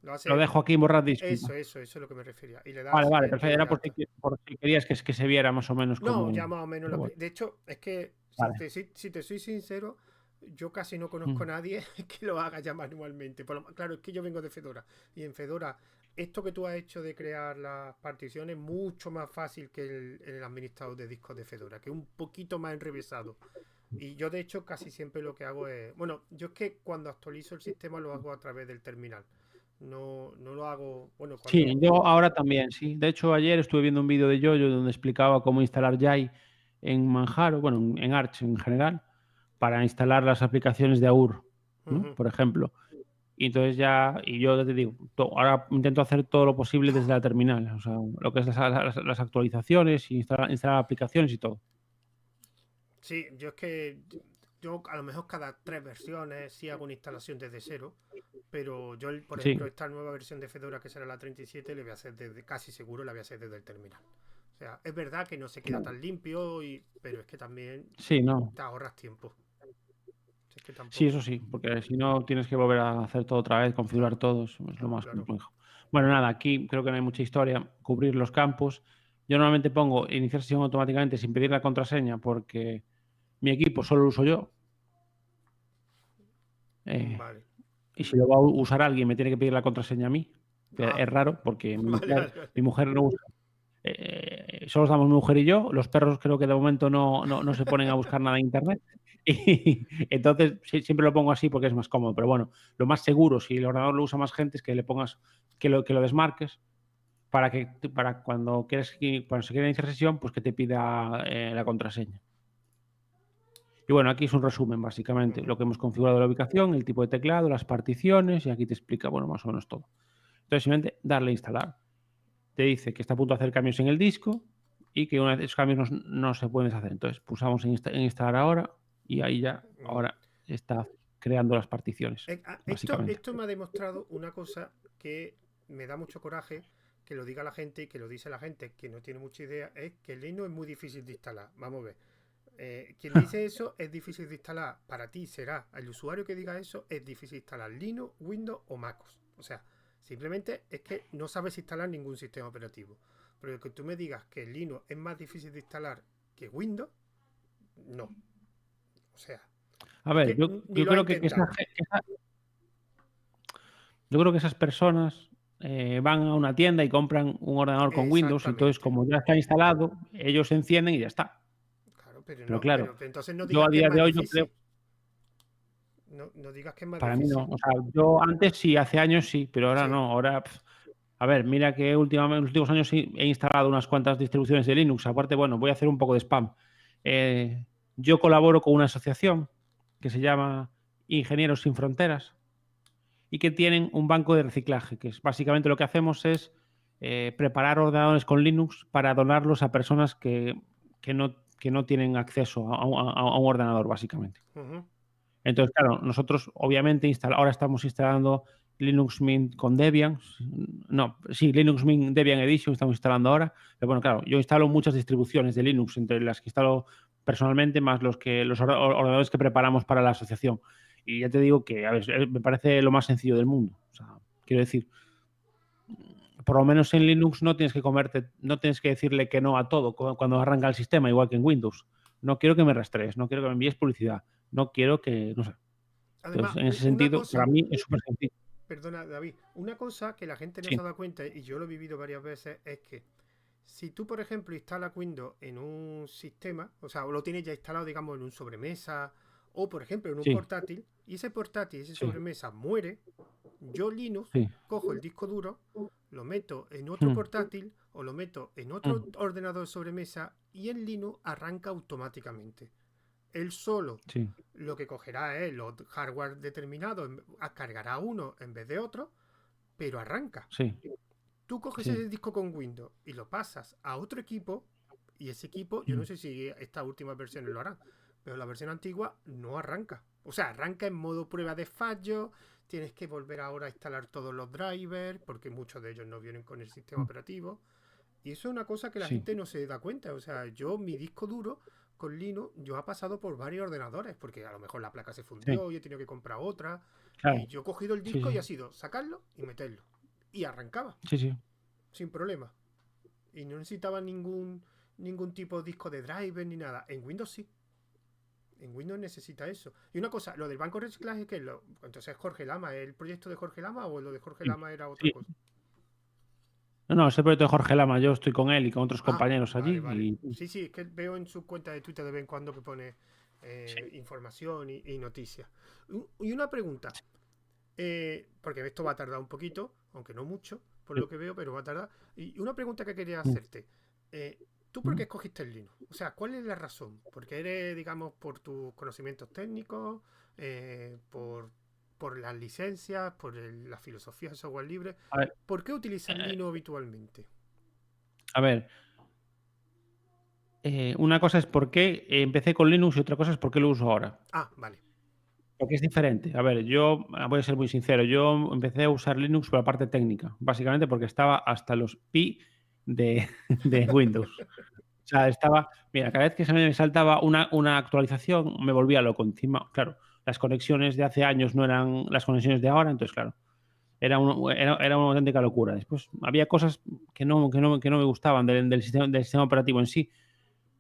Lo lo hace. dejo aquí en borrar disco. Eso es lo que me refería. Y le das al Vale, vale, siguiente perfecto. y Era ya está. por si querías que se viera más o menos No, como. ya más o menos. Pero bueno, De hecho, es que vale. si te soy sincero, yo casi no conozco a Mm. nadie que lo haga ya manualmente. Claro, es que yo vengo de Fedora. Y en Fedora, esto que tú has hecho de crear las particiones es mucho más fácil que el administrador de discos de Fedora, que es un poquito más enrevesado. Y yo, de hecho, casi siempre lo que hago es. Bueno, yo es que cuando actualizo el sistema lo hago a través del terminal. No lo hago. Bueno, Sí, yo ahora también, sí. De hecho, ayer estuve viendo un vídeo de Yoyo donde explicaba cómo instalar Yai en Manjaro, bueno, en Arch en general, para instalar las aplicaciones de AUR, ¿no? Ujú. Por ejemplo. Y entonces ya, y yo te digo, ahora intento hacer todo lo posible desde la terminal, o sea, lo que es las actualizaciones, instalar aplicaciones y todo. Sí, yo es que yo a lo mejor cada 3 versiones sí hago una instalación desde cero, pero yo, por Sí, ejemplo, esta nueva versión de Fedora que será la 37 le voy a hacer casi seguro la voy a hacer desde el terminal. O sea, es verdad que no se queda claro. tan limpio, pero es que también Sí, no. te ahorras tiempo. Es que Sí, tampoco. eso sí, porque si no tienes que volver a hacer todo otra vez, configurar Claro, todo, es lo claro, más claro. complejo. Bueno, nada, aquí creo que no hay mucha historia, cubrir los campos. Yo normalmente pongo iniciar sesión automáticamente sin pedir la contraseña porque mi equipo solo lo uso yo. Eh, Vale. Y si lo va a usar alguien, me tiene que pedir la contraseña a mí. Es raro porque Vale. mi mujer no usa. Solo estamos mi mujer y yo. Los perros creo que de momento no se ponen a buscar nada en internet. Y entonces siempre lo pongo así porque es más cómodo. Pero bueno, lo más seguro, si el ordenador lo usa más gente, es que le pongas, que lo desmarques para cuando se quiera iniciar sesión, pues que te pida la contraseña. Y bueno, aquí es un resumen, básicamente. Lo que hemos configurado de la ubicación, el tipo de teclado, las particiones, y aquí te explica, bueno, más o menos todo. Entonces, simplemente darle a instalar. Te dice que está a punto de hacer cambios en el disco y que una vez esos cambios no se pueden deshacer. Entonces, pulsamos en instalar ahora y ahí ya, ahora está creando las particiones, básicamente. Esto me ha demostrado una cosa que me da mucho coraje que lo diga la gente y que lo dice la gente que no tiene mucha idea, es que el Linux es muy difícil de instalar. Vamos a ver. Quien dice eso es difícil de instalar. Para ti será, el usuario que diga eso es difícil de instalar Linux, Windows o MacOS. O sea, simplemente es que no sabes instalar ningún sistema operativo. Pero que tú me digas que Linux es más difícil de instalar que Windows, no. O sea, a ver, yo creo que yo creo que esas personas van a una tienda y compran un ordenador con Windows y entonces como ya está instalado, ellos encienden y ya está. Claro, pero no, claro, pero entonces no yo digas a que es día de más hoy yo difícil. creo, no digas que es más para difícil. mí no. O sea, yo antes sí, hace años sí, pero ahora Sí. no. Ahora, a ver, mira que últimamente, en los últimos años sí he instalado unas cuantas distribuciones de Linux. Aparte, bueno, voy a hacer un poco de spam. Yo colaboro con una asociación que se llama Ingenieros Sin Fronteras y que tienen un banco de reciclaje, que es básicamente lo que hacemos es preparar ordenadores con Linux para donarlos a personas que no tienen acceso a un ordenador, básicamente. Entonces, claro, nosotros obviamente ahora estamos instalando Linux Mint con Debian. No, sí, Linux Mint Debian Edition estamos instalando ahora. Pero bueno, claro, yo instalo muchas distribuciones de Linux, entre las que instalo personalmente, más los ordenadores que preparamos para la asociación. Y ya te digo que, a ver, me parece lo más sencillo del mundo. O sea, quiero decir, por lo menos en Linux no tienes que decirle que no a todo cuando arranca el sistema, igual que en Windows. No quiero que me rastrees, no quiero que me envíes publicidad, no quiero que, no sé. Además, Entonces, en ese sentido, para mí es súper sencillo. Perdona, David, una cosa que la gente no Sí. se ha dado cuenta, y yo lo he vivido varias veces, es que si tú, por ejemplo, instalas Windows en un sistema, o sea, o lo tienes ya instalado, digamos, en un sobremesa, o por ejemplo en un Sí. portátil, y ese portátil, ese sobremesa muere, yo Linux Sí. cojo el disco duro, lo meto en otro portátil o lo meto en otro ordenador sobremesa y en Linux arranca automáticamente. Él solo Sí. lo que cogerá es los hardware determinados, cargará uno en vez de otro, pero arranca. Sí. Tú coges Sí. ese disco con Windows y lo pasas a otro equipo, y ese equipo, yo no sé si estas últimas versiones lo harán, pero la versión antigua no arranca. O sea, arranca en modo prueba de fallo, tienes que volver ahora a instalar todos los drivers, porque muchos de ellos no vienen con el sistema operativo. Y eso es una cosa que la gente no se da cuenta. O sea, mi disco duro con Linux, yo ha pasado por varios ordenadores, porque a lo mejor la placa se fundió y he tenido que comprar otra. Claro. Y yo he cogido el disco y ha sido sacarlo y meterlo. Y arrancaba. Sí. Sin problema. Y no necesitaba ningún tipo de disco de driver ni nada. En Windows sí. En Windows necesita eso. Y una cosa, lo del banco de reciclaje, que entonces es Jorge Lama, ¿el proyecto de Jorge Lama o lo de Jorge Lama era otra cosa? No, es el proyecto de Jorge Lama. Yo estoy con él y con otros compañeros allí. Vale. Sí, es que veo en su cuenta de Twitter de vez en cuando que pone información y noticias. Y una pregunta, porque esto va a tardar un poquito, aunque no mucho, por lo que veo, pero va a tardar. Y una pregunta que quería hacerte. ¿Tú por qué escogiste el Linux? O sea, ¿cuál es la razón? ¿Porque eres, digamos, por tus conocimientos técnicos? ¿Por las licencias? ¿Por la filosofía de software libre? ¿Por qué utilizas Linux habitualmente? A ver, una cosa es por qué empecé con Linux y otra cosa es por qué lo uso ahora. Ah, vale. Porque es diferente. A ver, yo voy a ser muy sincero. Yo empecé a usar Linux por la parte técnica, básicamente porque estaba hasta los pi de Windows. O sea, mira, cada vez que se me saltaba una actualización me volvía loco. Encima, claro, las conexiones de hace años no eran las conexiones de ahora, entonces, claro, era una auténtica locura. Después había cosas que no me gustaban del sistema operativo en sí,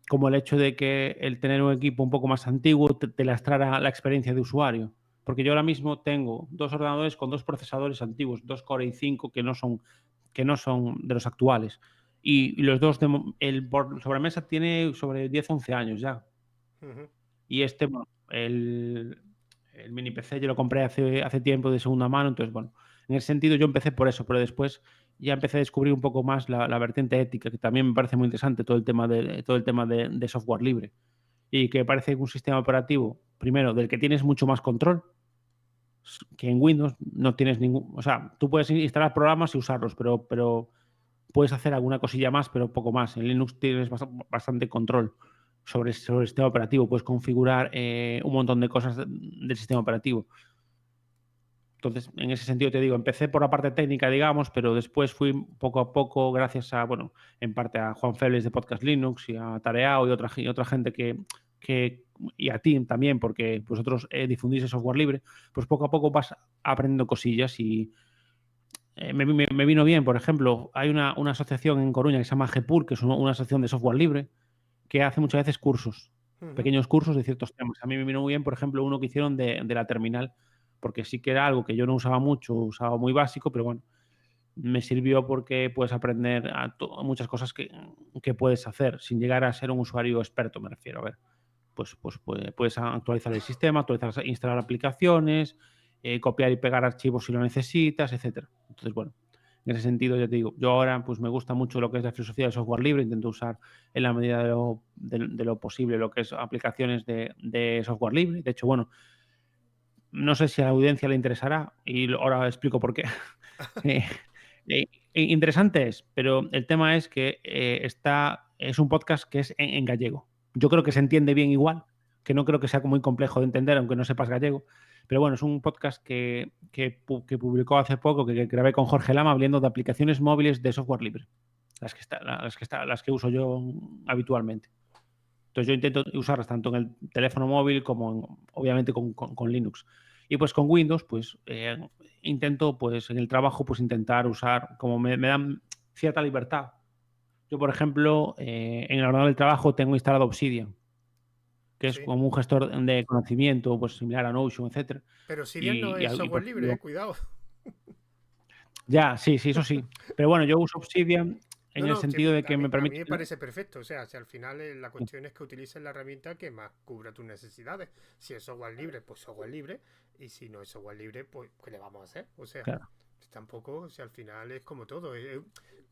como el hecho de que el tener un equipo un poco más antiguo te lastrara la experiencia de usuario. Porque yo ahora mismo tengo 2 ordenadores con 2 procesadores antiguos, 2 Core i5 que no son de los actuales. Y los dos, el por sobremesa tiene sobre 10, 11 años ya. Ujú. Y bueno, el mini PC yo lo compré hace tiempo de segunda mano, entonces, bueno, en ese sentido yo empecé por eso, pero después ya empecé a descubrir un poco más la vertiente ética, que también me parece muy interesante todo el tema de software libre. Y que me parece un sistema operativo, primero, del que tienes mucho más control, que en Windows no tienes ningún. O sea, tú puedes instalar programas y usarlos, pero puedes hacer alguna cosilla más, pero poco más. En Linux tienes bastante control sobre el sistema operativo. Puedes configurar un montón de cosas del sistema operativo. Entonces, en ese sentido te digo, empecé por la parte técnica, digamos, pero después fui poco a poco, gracias a, bueno, en parte a Juan Félix de Podcast Linux y a Tareao y otra gente y a ti también, porque vosotros difundís el software libre, pues poco a poco vas aprendiendo cosillas y me vino bien. Por ejemplo, hay una asociación en Coruña que se llama GEPUR, que es una asociación de software libre, que hace muchas veces cursos, Ujú. pequeños cursos de ciertos temas. A mí me vino muy bien, por ejemplo, uno que hicieron de la terminal, porque sí que era algo que yo no usaba mucho, usaba muy básico, pero bueno, me sirvió porque puedes aprender muchas cosas que puedes hacer sin llegar a ser un usuario experto, me refiero. A ver, pues puedes actualizar el sistema, instalar aplicaciones, copiar y pegar archivos si lo necesitas, etcétera. Entonces, bueno, en ese sentido, ya te digo, yo ahora pues me gusta mucho lo que es la filosofía del software libre, intento usar en la medida de lo posible lo que es aplicaciones de software libre. De hecho, bueno, no sé si a la audiencia le interesará y ahora explico por qué. Eh, Interesante es, pero el tema es que es un podcast que es en gallego. Yo creo que se entiende bien igual, que no creo que sea muy complejo de entender, aunque no sepas gallego. Pero bueno, es un podcast que publicó hace poco, que grabé con Jorge Lama, hablando de aplicaciones móviles de software libre, las que uso yo habitualmente. Entonces yo intento usarlas tanto en el teléfono móvil como obviamente con Linux. Y pues con Windows, pues intento, pues en el trabajo, pues intentar usar, como me dan cierta libertad. Yo, por ejemplo, en el ordenador del trabajo tengo instalado Obsidian, que es Sí. como un gestor de conocimiento, pues similar a Notion, etcétera. Pero Cydian no es Y, software pues, libre, cuidado. ya, sí, eso sí. Pero bueno, yo uso Obsidian No, en el no, sentido de que me a mí permite. me parece perfecto. O sea, si al final la cuestión es que utilices la herramienta que más cubra tus necesidades. Si es software libre, pues software libre. Y si no es software libre, pues ¿qué le vamos a hacer? O sea, Claro. tampoco, o sea, al final es como todo.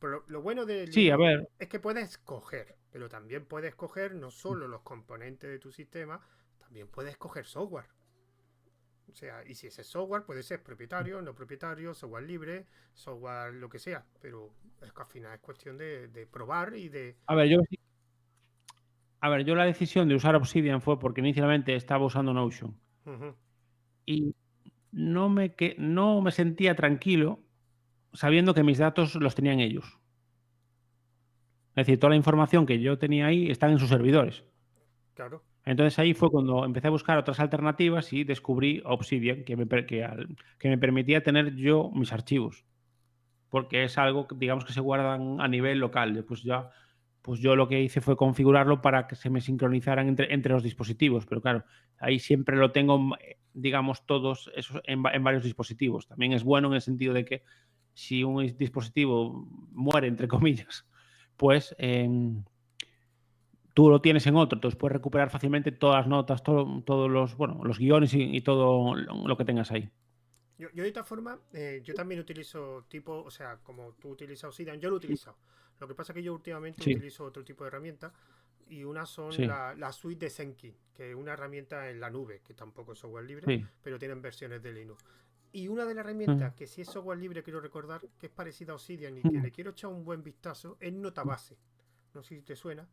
Pero lo bueno de Sí, a Linux ver, es que puedes escoger, pero también puedes escoger no solo los componentes de tu sistema, también puedes escoger software. O sea, y si ese software puede ser propietario, no propietario, software libre, software lo que sea, pero es que al final es cuestión de probar y de... a ver, yo la decisión de usar Obsidian fue porque inicialmente estaba usando Notion Ujú. y no me sentía tranquilo sabiendo que mis datos los tenían ellos. Es decir, toda la información que yo tenía ahí está en sus servidores. Claro. Entonces ahí fue cuando empecé a buscar otras alternativas y descubrí Obsidian, que me permitía tener yo mis archivos, porque es algo, digamos, que se guardan a nivel local. Pues yo lo que hice fue configurarlo para que se me sincronizaran entre los dispositivos, pero claro, ahí siempre lo tengo, digamos, todos esos en varios dispositivos. También es bueno en el sentido de que si un dispositivo muere, entre comillas, pues tú lo tienes en otro, entonces puedes recuperar fácilmente todas las notas, todos los guiones y todo lo que tengas ahí. Yo de esta forma, yo también utilizo tipo, o sea, como tú utilizas Obsidian, yo lo he utilizado. Lo que pasa es que yo últimamente Sí, utilizo otro tipo de herramientas y una son sí, la suite de Zenki, que es una herramienta en la nube, que tampoco es software libre, sí. pero tienen versiones de Linux. Y una de las Mm, herramientas que sí es software libre, quiero recordar, que es parecida a Obsidian y que mm, le quiero echar un buen vistazo, es Notabase. No sé si te suena.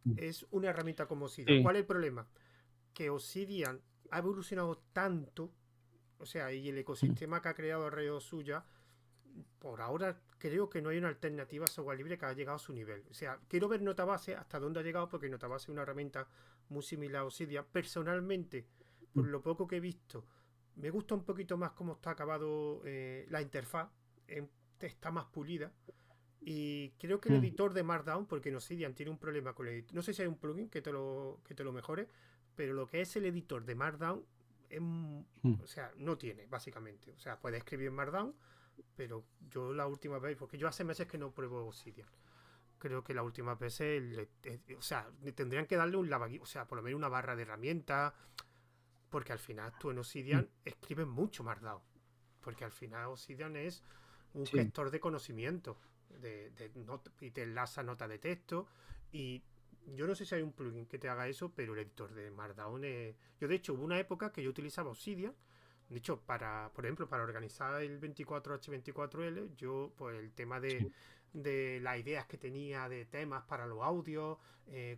mm. Es una herramienta como Obsidian. Sí. ¿Cuál es el problema? Que Obsidian ha evolucionado tanto, o sea, y el Mm. ecosistema que ha creado alrededor suya, por ahora creo que no hay una alternativa a software libre que haya llegado a su nivel. O sea, quiero ver Notabase hasta dónde ha llegado, porque Notabase es una herramienta muy similar a Obsidian. Personalmente, por Mm. lo poco que he visto, me gusta un poquito más cómo está acabado la interfaz. Está más pulida. Y creo que el Mm. editor de Markdown, porque en Obsidian tiene un problema con el editor. No sé si hay un plugin que te lo mejore, pero lo que es el editor de Markdown Mm. o sea, no tiene, básicamente. O sea, puede escribir en Markdown, pero yo la última vez, porque yo hace meses que no pruebo Obsidian. Creo que la última vez, o sea, tendrían que darle un lavadito, o sea, por lo menos una barra de herramientas, porque al final tú en Mm. Obsidian escribes mucho Markdown. Porque al final Obsidian es un Sí, gestor de conocimiento y te enlaza nota de texto. Y yo no sé si hay un plugin que te haga eso, pero el editor de Markdown es... Yo de hecho hubo una época que yo utilizaba Obsidian. De hecho, por ejemplo, para organizar el 24H24L, yo, pues el tema sí, de las ideas que tenía de temas para los audios,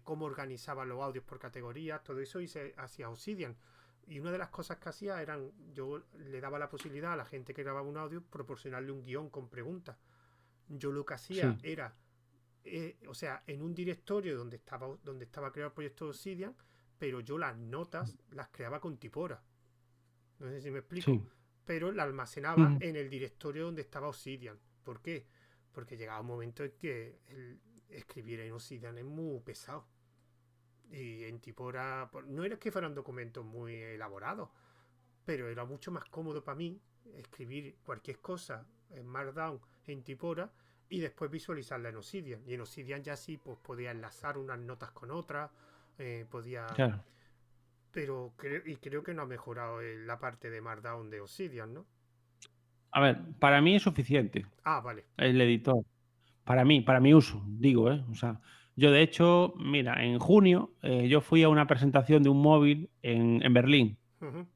cómo organizaba los audios por categorías, todo eso hice hacia Obsidian. Y una de las cosas que hacía eran, yo le daba la posibilidad a la gente que grababa un audio proporcionarle un guión con preguntas. Yo lo que hacía sí, era, o sea, en un directorio donde estaba creado el proyecto de Obsidian, pero yo las notas las creaba con Tipora. No sé si me explico. sí. Pero la almacenaba Ujú. en el directorio donde estaba Obsidian. ¿Por qué? Porque llegaba un momento en que escribir en Obsidian es muy pesado. Y en Tipora, no era que fueran documentos muy elaborados, pero era mucho más cómodo para mí escribir cualquier cosa en Markdown, en Tipora, y después visualizarla en Obsidian. Y en Obsidian ya sí, pues podía enlazar unas notas con otras, podía... Claro. Pero creo que no ha mejorado la parte de Markdown de Obsidian, ¿no? A ver, para mí es suficiente Ah, vale. el editor. Para mí, para mi uso, digo, ¿eh? O sea, yo de hecho, mira, en junio yo fui a una presentación de un móvil en Berlín Ujú.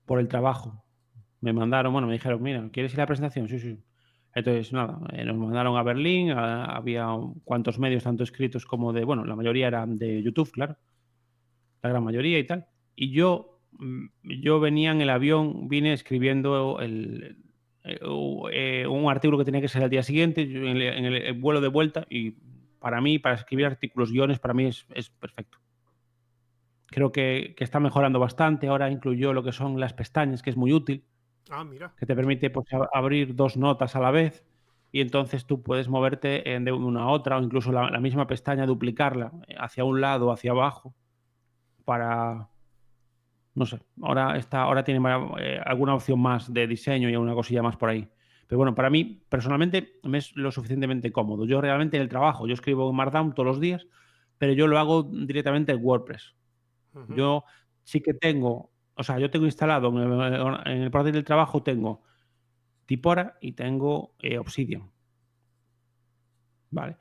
por el trabajo. Me mandaron, bueno, me dijeron, mira, ¿quieres ir a la presentación? Sí, sí. Entonces, nada, nos mandaron a Berlín, había cuantos medios, tanto escritos como de, bueno, la mayoría eran de YouTube, claro, la gran mayoría y tal. Y yo venía en el avión, vine escribiendo un artículo que tenía que ser al día siguiente, yo en el vuelo de vuelta, y para mí, para escribir artículos, guiones, para mí es perfecto. Creo que está mejorando bastante. Ahora incluyó lo que son las pestañas, que es muy útil, Ah, mira. que te permite pues, abrir dos notas a la vez y entonces tú puedes moverte de una a otra o incluso la misma pestaña, duplicarla hacia un lado o hacia abajo para, no sé, ahora tiene alguna opción más de diseño y alguna cosilla más por ahí. Pero bueno, para mí personalmente me es lo suficientemente cómodo. Yo realmente en el trabajo, yo escribo en Markdown todos los días, pero yo lo hago directamente en WordPress. Ujú. Yo sí que tengo, o sea, yo tengo instalado en el portátil del trabajo, tengo Tipora y tengo Obsidian, ¿vale?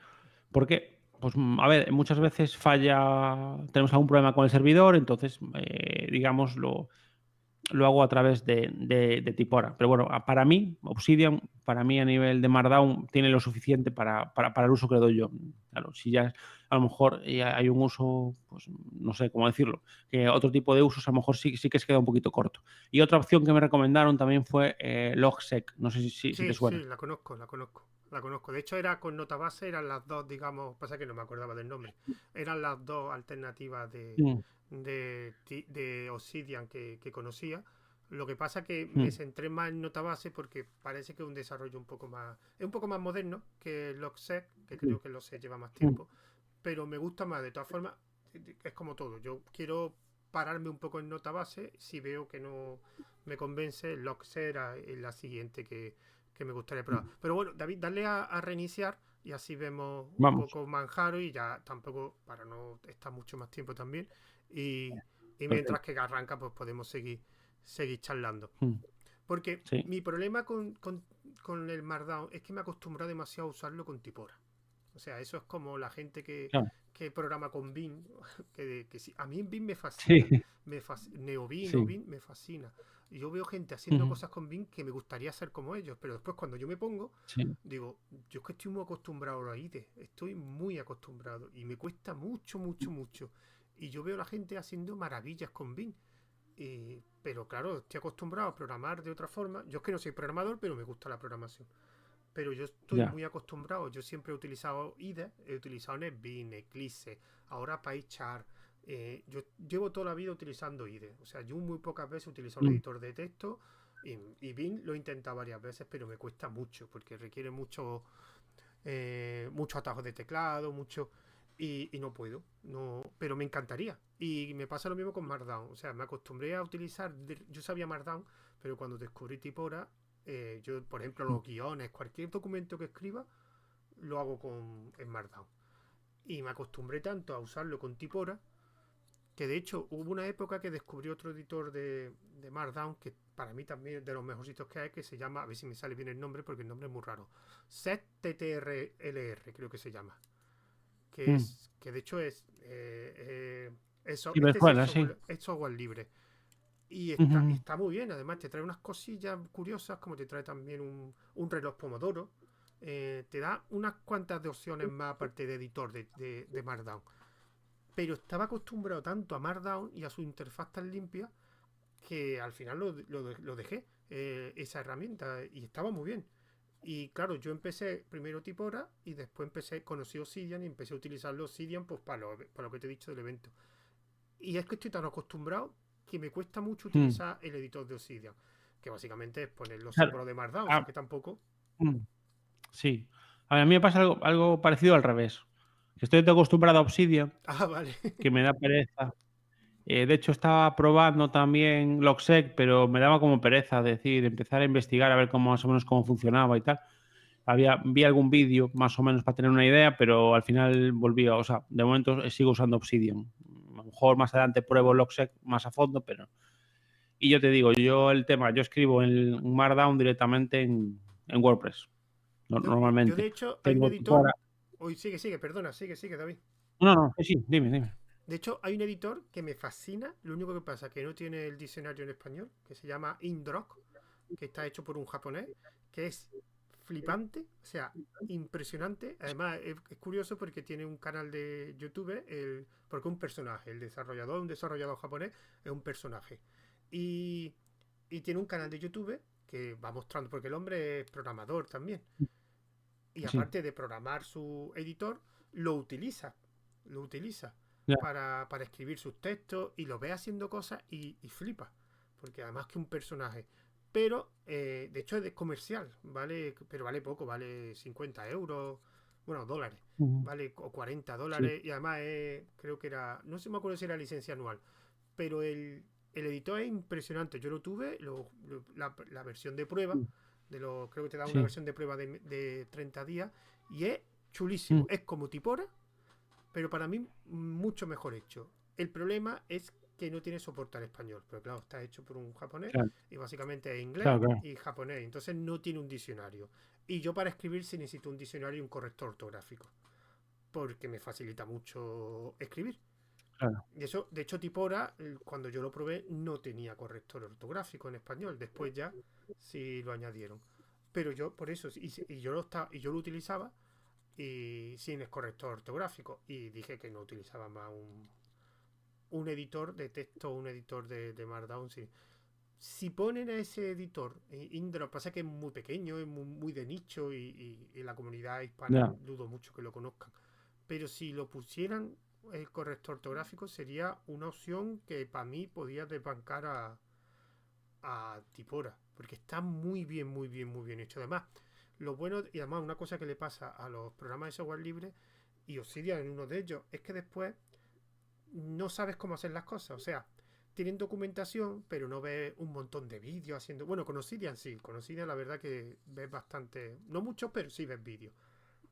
¿Por qué? Pues a ver, muchas veces falla, tenemos algún problema con el servidor, entonces, digamos, lo hago a través de Tipora. Pero bueno, para mí, Obsidian, para mí a nivel de Markdown, tiene lo suficiente para el uso que le doy yo. Claro, si ya a lo mejor hay un uso, pues no sé cómo decirlo, que otro tipo de usos a lo mejor sí que se queda un poquito corto. Y otra opción que me recomendaron también fue Logsec, no sé si te Sí, sí, suena. la conozco, la conozco. La conozco. De hecho, era con nota base, eran las dos, digamos, pasa que no me acordaba del nombre. Eran las dos alternativas Mm, de Obsidian que conocía. Lo que pasa que me mm, centré más en nota base porque parece que es un desarrollo un poco más. Es un poco más moderno que Logsec, que mm, creo que Logsec lleva más mm. tiempo. Pero me gusta más. De todas formas, es como todo. Yo quiero pararme un poco en nota base. Si veo que no me convence, Logsec era la siguiente que me gustaría probar. Pero bueno, David, dale a reiniciar y así vemos un Vamos, poco Manjaro y ya tampoco, para no estar mucho más tiempo también. Y, y mientras perfecto. que arranca, pues podemos seguir charlando. Mm, Porque sí, mi problema con el Markdown es que me acostumbrado demasiado a usarlo con Tipora. O sea, eso es como la gente claro. que programa con Vim, que sí, a mí en Vim me fascina, Sí, NeoBeam o sí. Vim me fascina. Y yo veo gente haciendo Ujú, cosas con Vim que me gustaría ser como ellos, pero después cuando yo me pongo, sí. digo, yo es que estoy muy acostumbrado a la IDE, estoy muy acostumbrado y me cuesta mucho, mucho, mucho. Y yo veo a la gente haciendo maravillas con Vim. Pero claro, estoy acostumbrado a programar de otra forma. Yo es que no soy programador, pero me gusta la programación. Pero yo estoy Ya. muy acostumbrado. Yo siempre he utilizado IDE, he utilizado NetBeans, Eclipse, ahora PyChart. Yo llevo toda la vida utilizando IDE. O sea, yo muy pocas veces he utilizado un Mm, editor de texto y Bing lo he intentado varias veces, pero me cuesta mucho porque requiere mucho atajos de teclado, mucho. y no puedo. No, pero me encantaría. Y me pasa lo mismo con Markdown. O sea, me acostumbré a utilizar. Yo sabía Markdown, pero cuando descubrí Tipora, yo, por ejemplo, los guiones, cualquier documento que escriba, lo hago en Markdown. Y me acostumbré tanto a usarlo con Tipora que de hecho hubo una época que descubrí otro editor de Markdown que para mí también es de los mejorcitos que hay, que se llama, a ver si me sale bien el nombre porque el nombre es muy raro, ZTTRLR creo que se llama, Mm. que de hecho Sí, me este sí suena, sí. es software libre y Ujú. está muy bien. Además te trae unas cosillas curiosas, como te trae también un reloj Pomodoro. Te da unas cuantas de opciones más aparte de editor de Markdown. Pero estaba acostumbrado tanto a Markdown y a su interfaz tan limpia que al final lo dejé, esa herramienta, y estaba muy bien. Y claro, yo empecé primero Tipora y después conocí Obsidian y empecé a utilizar Obsidian pues para lo que te he dicho del evento. Y es que estoy tan acostumbrado que me cuesta mucho Mm. utilizar el editor de Obsidian, que básicamente es poner los Claro. símbolos de Markdown, o sea Ah, que tampoco. mm, sí. A mí me pasa algo parecido al revés. Estoy tan acostumbrado a Obsidian Ah, vale. que me da pereza. De hecho, estaba probando también Logseq, pero me daba como pereza decir, empezar a investigar a ver cómo más o menos cómo funcionaba y tal. Vi algún vídeo más o menos para tener una idea, pero al final volví o sea, de momento sigo usando Obsidian. A lo mejor más adelante pruebo Logseq más a fondo, pero... Y yo te digo, yo escribo en Markdown directamente en WordPress, Yo de normalmente. hecho hay un Tengo editor. Tipora. Hoy sigue, perdona, sigue, David. No, sí, dime. De hecho, hay un editor que me fascina. Lo único que pasa es que no tiene el diccionario en español, que se llama Indrock, que está hecho por un japonés, que es flipante, o sea, impresionante. Además, es curioso porque tiene un canal de YouTube, porque es un personaje, un desarrollador japonés, es un personaje. Y, y tiene un canal de YouTube que va mostrando, porque el hombre es programador también. Y Sí, aparte de programar su editor, lo utiliza. Lo utiliza ya, para escribir sus textos y lo ve haciendo cosas y flipa. Porque además que un personaje. Pero, de hecho, es comercial, ¿vale? Pero vale poco, vale 50 euros, bueno, dólares, ujú, ¿vale? O 40 sí, dólares. Y además, creo que era, no sé, me acuerdo si era licencia anual. Pero el editor es impresionante. Yo lo tuve, la versión de prueba, mm, creo que te da una sí, versión de prueba de 30 días, y es chulísimo. mm, Es como Tipora, pero para mí mucho mejor hecho. El problema es que no tiene soporte al español, pero claro, está hecho por un japonés claro, y básicamente es inglés claro. y japonés, entonces no tiene un diccionario. Y yo para escribir sí necesito un diccionario y un corrector ortográfico, porque me facilita mucho escribir. Claro. Y eso, de hecho, Tipora, cuando yo lo probé, no tenía corrector ortográfico en español. Después ya sí lo añadieron. Pero yo, por eso, y yo lo utilizaba y sin el corrector ortográfico. Y dije que no utilizaba más un editor de texto, un editor de Markdown. Sí. Si ponen a ese editor, Indra, pasa que es muy pequeño, es muy de nicho y la comunidad hispana Ya. dudo mucho que lo conozcan. Pero si lo pusieran el corrector ortográfico sería una opción que para mí podía desbancar a Tipora. Porque está muy bien hecho. Además, lo bueno, y además una cosa que le pasa a los programas de software libre, y Obsidian en uno de ellos, es que después no sabes cómo hacer las cosas. O sea, tienen documentación, pero no ves un montón de vídeos haciendo. Bueno, con Obsidian sí, con Obsidian la verdad que ves bastante. No mucho, pero sí ves vídeos.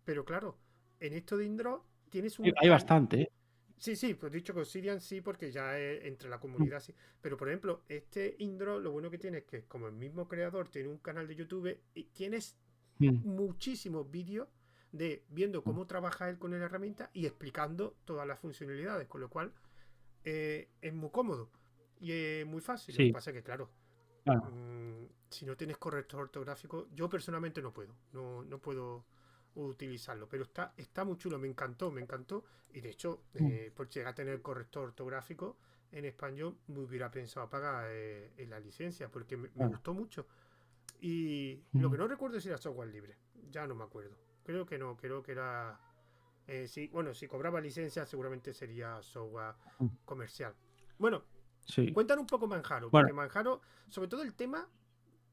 Pero claro, en esto de Indro tienes un Hay can. bastante, ¿eh? Sí, pues dicho que Obsidian sí, porque ya es entre la Mm, comunidad sí. Pero por ejemplo, este Indro lo bueno que tiene es que como el mismo creador tiene un canal de YouTube y tienes mm, muchísimos vídeos de viendo cómo trabaja él con la herramienta y explicando todas las funcionalidades, con lo cual es muy cómodo y es muy fácil. Lo que sí, pasa es que, claro, claro. si no tienes corrector ortográfico, yo personalmente no puedo utilizarlo, pero está muy chulo, me encantó, y de hecho, Mm, por llegar a tener corrector ortográfico en español, me hubiera pensado pagar en la licencia, porque me claro. gustó mucho. Y lo que Mm, no recuerdo es si era software libre, ya no me acuerdo. Creo que no, creo que era... sí, bueno, si cobraba licencia seguramente sería software mm, comercial. Bueno, sí. cuéntanos un poco Manjaro, Bueno, porque Manjaro, sobre todo el tema,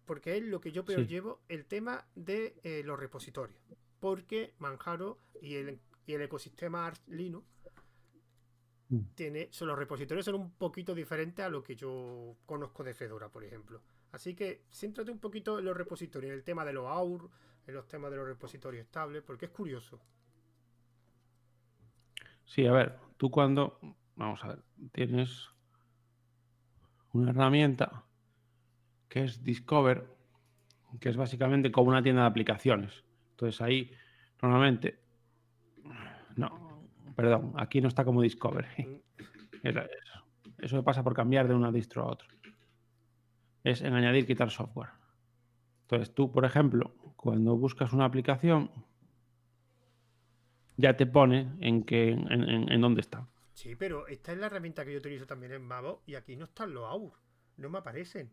porque es lo que yo peor sí. llevo, el tema de los repositorios. Porque Manjaro Y el ecosistema Arch Linux Mm. los repositorios son un poquito diferentes a lo que yo conozco de Fedora, por ejemplo. Así que céntrate un poquito en los repositorios, en el tema de los AUR, en los temas de los repositorios estables, porque es curioso. Sí, a ver, tú cuando, vamos a ver, tienes una herramienta que es Discover, que es básicamente como una tienda de aplicaciones. Entonces ahí, normalmente, no, perdón, aquí no está como Discover. Mm, Eso pasa por cambiar de una distro a otra. Es en añadir, quitar software. Entonces tú, por ejemplo, cuando buscas una aplicación, ya te pone en dónde está. Sí, pero esta es la herramienta que yo utilizo también en Mavo y aquí no están los AUR, no me aparecen.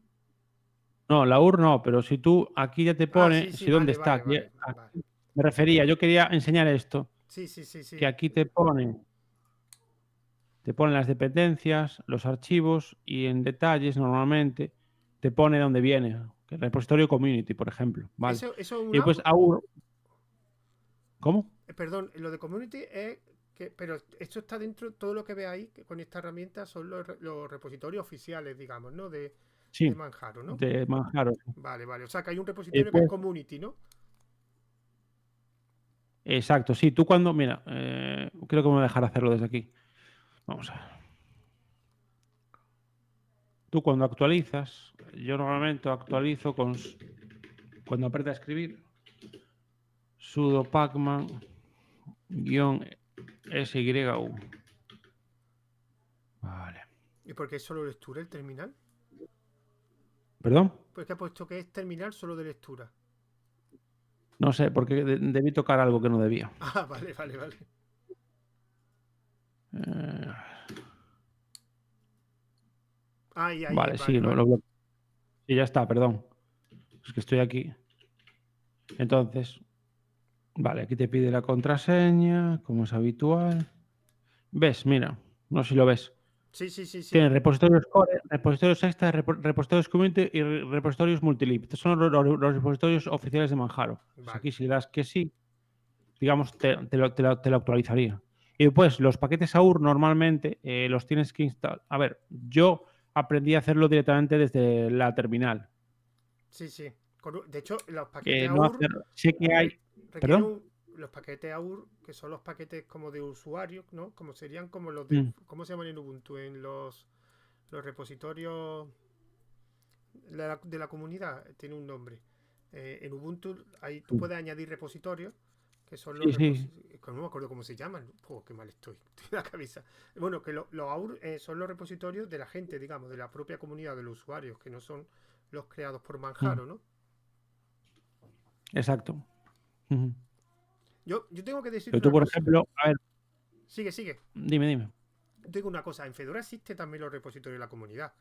No, la UR no, pero si tú aquí ya te Ah, pone, sí, sí, si dónde vale, está, vale, vale, vale. aquí me refería, yo quería enseñar esto, Sí, sí, sí, que sí. aquí te pone las dependencias, los archivos y en detalles normalmente te pone dónde viene, que el repositorio community, por ejemplo, ¿vale? Eso es un Y después AUR. AUR, ¿cómo? Perdón, lo de community es que, pero esto está dentro, todo lo que ve ahí que con esta herramienta son los repositorios oficiales, digamos, ¿no? De Sí, Manjaro, ¿no? de Manjaro. Vale, vale. O sea que hay un Y repositorio que es después, community, ¿no? exacto, sí, tú cuando, mira, creo que me voy a dejar hacerlo desde aquí. Vamos a ver. Tú cuando actualizas, yo normalmente actualizo cuando aprieto a escribir, sudo pacman -syu. Vale. ¿Y por qué es solo lectura el terminal? ¿Perdón? Pues que ha puesto que es terminal solo de lectura. No sé, porque debí tocar algo que no debía. Ah, vale, vale, vale. Eh, Ahí, vale, sí, vale, vale. sí, ya está, perdón. Es que estoy aquí. Entonces, vale, aquí te pide la contraseña, como es habitual. ¿Ves? Mira, no sé si lo ves. Sí, sí, sí, sí. Tiene repositorios core, repositorios extra, repositorios community y repositorios multilib. Estos son los repositorios oficiales de Manjaro. Pues Vale. aquí si le das que sí, digamos, te lo actualizaría. Y después, los paquetes AUR normalmente los tienes que instalar. A ver, yo aprendí a hacerlo directamente desde la terminal. Sí, sí. De hecho, los paquetes No AUR hacer. Sé que hay. requieren ¿Perdón? los paquetes AUR, que son los paquetes como de usuario, ¿no? Como serían como los de, Mm, ¿cómo se llaman en Ubuntu? En los repositorios de la comunidad, tiene un nombre. En Ubuntu ahí tú mm. puedes añadir repositorios, que son los Sí, sí. repositorios, no me acuerdo cómo se llaman. Oh, qué mal estoy, estoy en la cabeza. Bueno, que los AUR son los repositorios de la gente, digamos, de la propia comunidad de los usuarios, que no son los creados por Mm, Manjaro, ¿no? exacto. Ujú. Yo tengo que decirte Pero tú, una por cosa. ejemplo, a ver, Sigue, sigue. dime. Digo una cosa, en Fedora existe también los repositorios de la comunidad.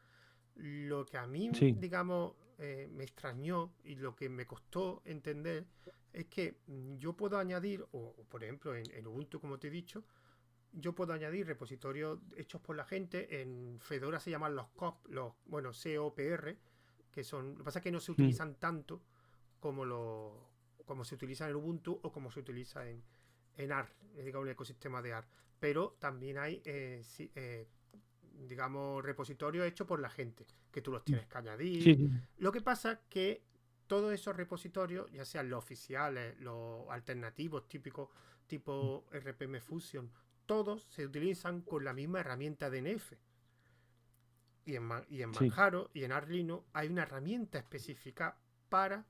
Lo que a mí, Sí. digamos, me extrañó y lo que me costó entender es que yo puedo añadir, o por ejemplo en Ubuntu, como te he dicho, yo puedo añadir repositorios hechos por la gente. En Fedora se llaman los COP, bueno, COPR, que son, lo que pasa es que no se Mm, utilizan tanto como como se utiliza en Ubuntu o como se utiliza en ARC, digamos, el ecosistema de ARC. Pero también hay, digamos, repositorios hechos por la gente, que tú los mm. tienes que añadir. Sí, sí. Lo que pasa es que todos esos repositorios, ya sean los oficiales, los alternativos típicos, tipo RPM Fusion, todos se utilizan con la misma herramienta DNF. Y en Sí. Manjaro y en Arlino hay una herramienta específica para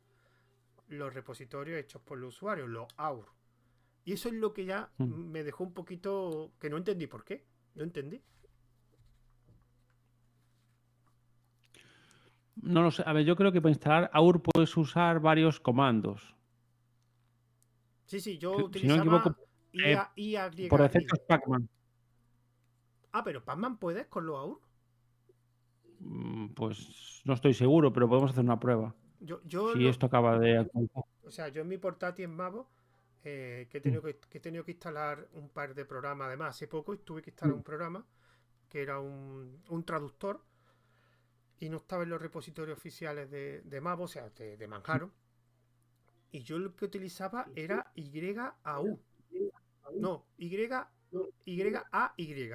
los repositorios hechos por los usuarios, los AUR. Y eso es lo que ya Mm. me dejó un poquito que no entendí por qué. No entendí. No lo sé. A ver, yo creo que para instalar AUR puedes usar varios comandos. Sí, sí, yo Si no me equivoco, utilizaba eh, por IAYI. defecto es Pacman. Ah, pero Pacman puedes con los AUR. Pues no estoy seguro, pero podemos hacer una prueba. Yo Si lo, esto acaba de actualizar. o sea, yo en mi portátil en Mavo, Mm, que he tenido que instalar un par de programas. Además, hace poco tuve que instalar mm, un programa que era un traductor y no estaba en los repositorios oficiales de Mavo, o sea, de sí. Manjaro. Y yo lo que utilizaba era YAU. No, Y-A-Y.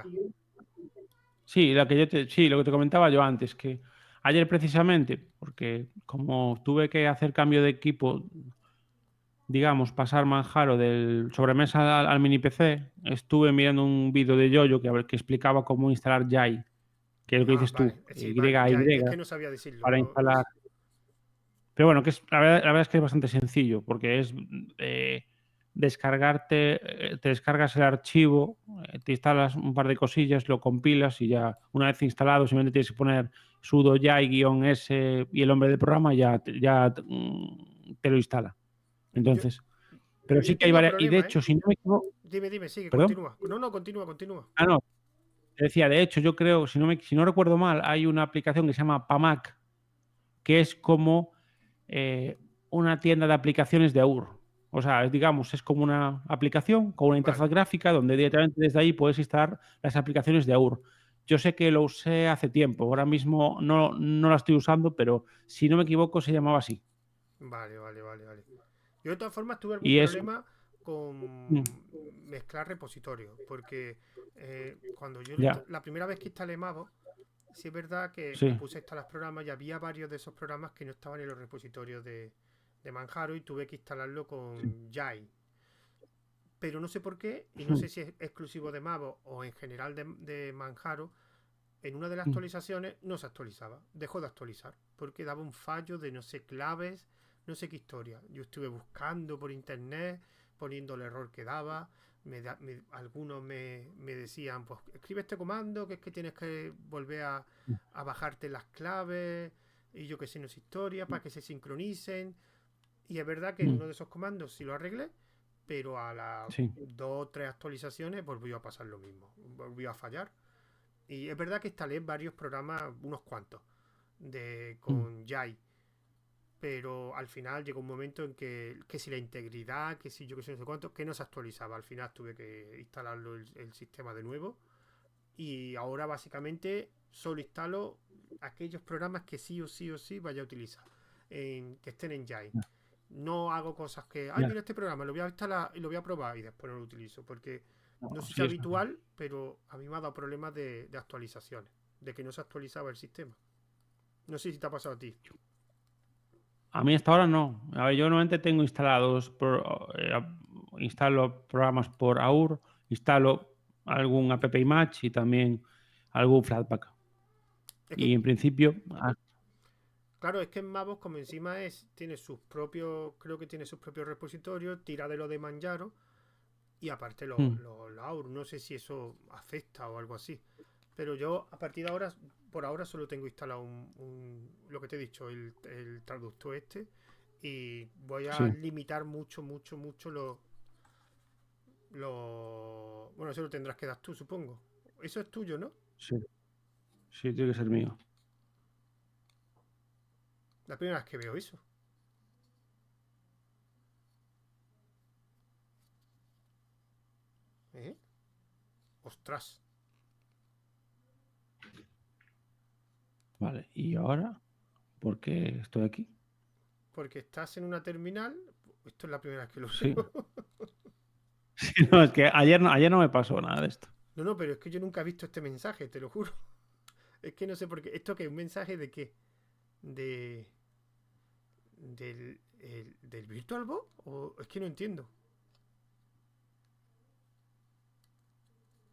Sí, lo que te comentaba yo antes, que ayer precisamente, porque como tuve que hacer cambio de equipo, digamos, pasar Manjaro del sobremesa al mini PC, estuve mirando un vídeo de Yoyo que explicaba cómo instalar Yai, que es lo que Ah, dices tú, vale. Sí, vale. Ya, Y, es que no sabía decirlo. para instalar. Pero bueno, la verdad es que es bastante sencillo, porque es te descargas el archivo, te instalas un par de cosillas, lo compilas y ya, una vez instalado, simplemente tienes que poner sudo yai-s y el nombre del programa, te lo instala. Yo, Entonces, pero yo sí que hay tenía varias, y de problemas, ¿eh? hecho, si no me equivoco, Dime, sigue, perdón, continúa. No, continúa. no, te decía, de hecho, yo creo, si no recuerdo mal, hay una aplicación que se llama Pamac, que es como una tienda de aplicaciones de AUR. O sea, digamos, es como una aplicación con una Vale. interfaz gráfica donde directamente desde ahí puedes instalar las aplicaciones de AUR. Yo sé que lo usé hace tiempo, ahora mismo no la estoy usando, pero si no me equivoco se llamaba así. Vale. Yo de todas formas tuve algún Y es... problema mm, con mezclar repositorios, porque cuando yo Ya, la primera vez que instalé Mavo, sí es verdad que me sí. puse a instalar programas y había varios de esos programas que no estaban en los repositorios de Manjaro y tuve que instalarlo Sí. con Jai. Pero no sé por qué, y no Mm, sé si es exclusivo de Mavo o en general de Manjaro, en una de las mm, actualizaciones no se actualizaba, dejó de actualizar, porque daba un fallo de no sé claves, no sé qué historia. Yo estuve buscando por internet, poniendo el error que daba, algunos me decían, pues escribe este comando, que es que tienes que volver a bajarte las claves, y yo que sé, no sé historia, para que se sincronicen. Y es verdad que en mm, uno de esos comandos sí lo arreglé, pero a las Sí. 2 o 3 actualizaciones volvió a pasar lo mismo, volvió a fallar. Y es verdad que instalé varios programas, unos cuantos, Mm, con Jai. Pero al final llegó un momento en que si la integridad, que si yo que sé, no sé cuánto, que no se actualizaba. Al final tuve que instalarlo el sistema de nuevo. Y ahora básicamente solo instalo aquellos programas que sí o sí vaya a utilizar. Que estén en Jai. Ya, No hago cosas que, ay, ya. mira este programa, lo voy a instalar y lo voy a probar y después no lo utilizo. Porque no No, sé si sí, es eso sí. habitual, pero a mí me ha dado problemas de actualizaciones. De que no se actualizaba el sistema. No sé si te ha pasado a ti. A mí hasta ahora no. A ver, yo normalmente tengo instalo programas por AUR, instalo algún app Image y también algún Flatpak. Es que, Y en principio, claro, es que en Mavos, como encima tiene sus propios, creo que tiene sus propios repositorios, tira de lo de Manjaro y aparte mm, los Laur. No sé si eso afecta o algo así. Pero yo, a partir de ahora, por ahora solo tengo instalado lo que te he dicho, el traductor este. Y voy a sí, limitar mucho bueno, eso lo tendrás que dar tú, supongo. Eso es tuyo, ¿no? sí, sí, tiene que ser mío. La primera vez que veo eso. ¿Eh? Ostras. Vale, y ahora, ¿por qué estoy aquí? Porque estás en una terminal. Esto es la primera vez que lo Sí. veo. Sí, no, es que ayer no me pasó nada de esto. No, pero es que yo nunca he visto este mensaje, te lo juro. Es que no sé por qué. ¿Esto qué? ¿Un mensaje de qué? ¿De. ¿Del VirtualBox? ¿O es que no entiendo?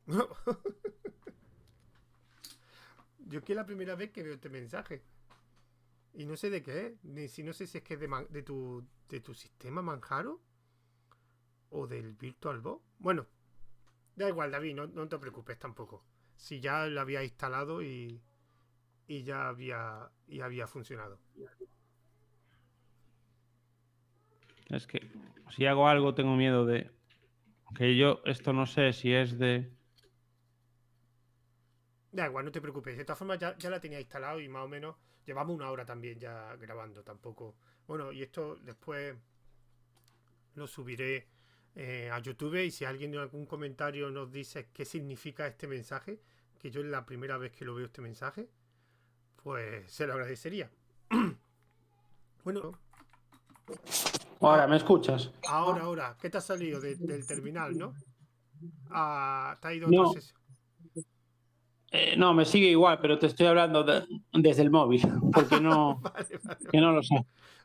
No. Yo es que es la primera vez que veo este mensaje. Y no sé de qué es. Ni si no sé si es que es de tu sistema Manjaro o del VirtualBox. Bueno, da igual, David, no te preocupes tampoco. Si ya lo había instalado y ya había funcionado. Es que si hago algo tengo miedo de que yo, esto no sé si es de... Da igual, no te preocupes. De todas formas, ya la tenía instalado y más o menos llevamos una hora también ya grabando. Tampoco. Bueno, y esto después lo subiré a YouTube. Y si alguien en algún comentario nos dice qué significa este mensaje, que yo es la primera vez que lo veo este mensaje, pues se lo agradecería. Bueno, Ahora, a- ¿me escuchas? ahora, ¿qué te ha salido del terminal, no? ¿Te ha ido otra No, sesión? no, me sigue igual, pero te estoy hablando desde el móvil, porque Vale, vale. que no lo sé.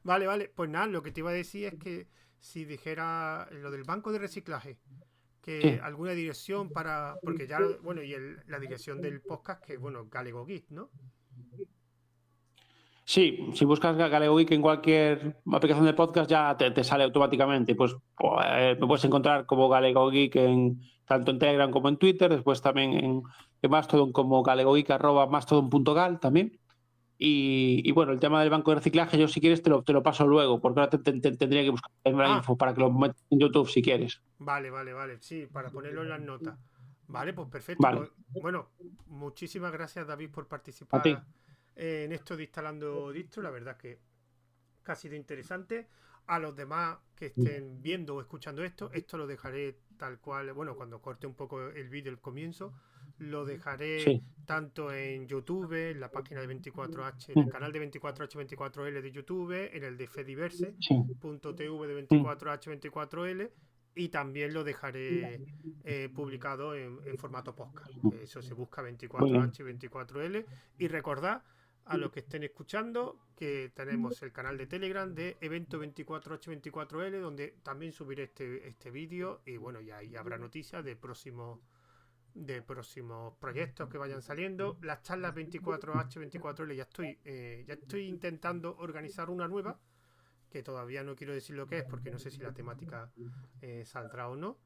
Vale, vale. Pues nada, lo que te iba a decir es que si dijera lo del banco de reciclaje, que Sí. alguna dirección para. Porque ya, bueno, y la dirección del podcast, que bueno, Galego Geek, ¿no? Sí, si buscas Galego Geek en cualquier aplicación de podcast ya te sale automáticamente. Pues me puedes encontrar como Galego Geek tanto en Telegram como en Twitter, después también en Mastodon como galegogeek@mastodon.gal también. Y bueno, el tema del banco de reciclaje, yo si quieres te lo paso luego, porque ahora tendría que buscar la Ah, info para que lo metas en YouTube si quieres. vale, vale, vale. Sí, para ponerlo en las notas. Vale, pues perfecto. Vale, Pues bueno, muchísimas gracias, David, por a ti. participar en esto de Instalando Distro. La verdad que ha sido interesante. A los demás que estén viendo o escuchando esto lo dejaré tal cual. Bueno, cuando corte un poco el vídeo, el comienzo, lo dejaré Sí. tanto en YouTube, en la página de 24H, en el canal de 24H24L de YouTube, en el de Sí. fediverse.tv de 24H24L, y también lo dejaré publicado en formato podcast. Que eso se busca Muy bien. 24H24L. Y recordad a los que estén escuchando que tenemos el canal de Telegram de evento 24H24L, donde también subiré este vídeo, y bueno, ya ahí habrá noticias de próximos proyectos que vayan saliendo. Las charlas 24H24L ya estoy intentando organizar una nueva, que todavía no quiero decir lo que es porque no sé si la temática saldrá o no.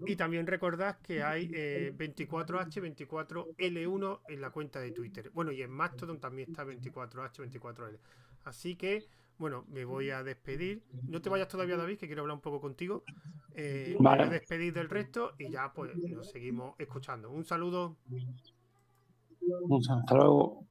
Y también recordad que hay 24H24L1 en la cuenta de Twitter. Bueno, y en Mastodon también está 24H24L. Así que, bueno, me voy a despedir. No te vayas todavía, David, que quiero hablar un poco contigo. Me voy a Vale. despedir del resto y ya pues nos seguimos escuchando. Un saludo. Hasta luego.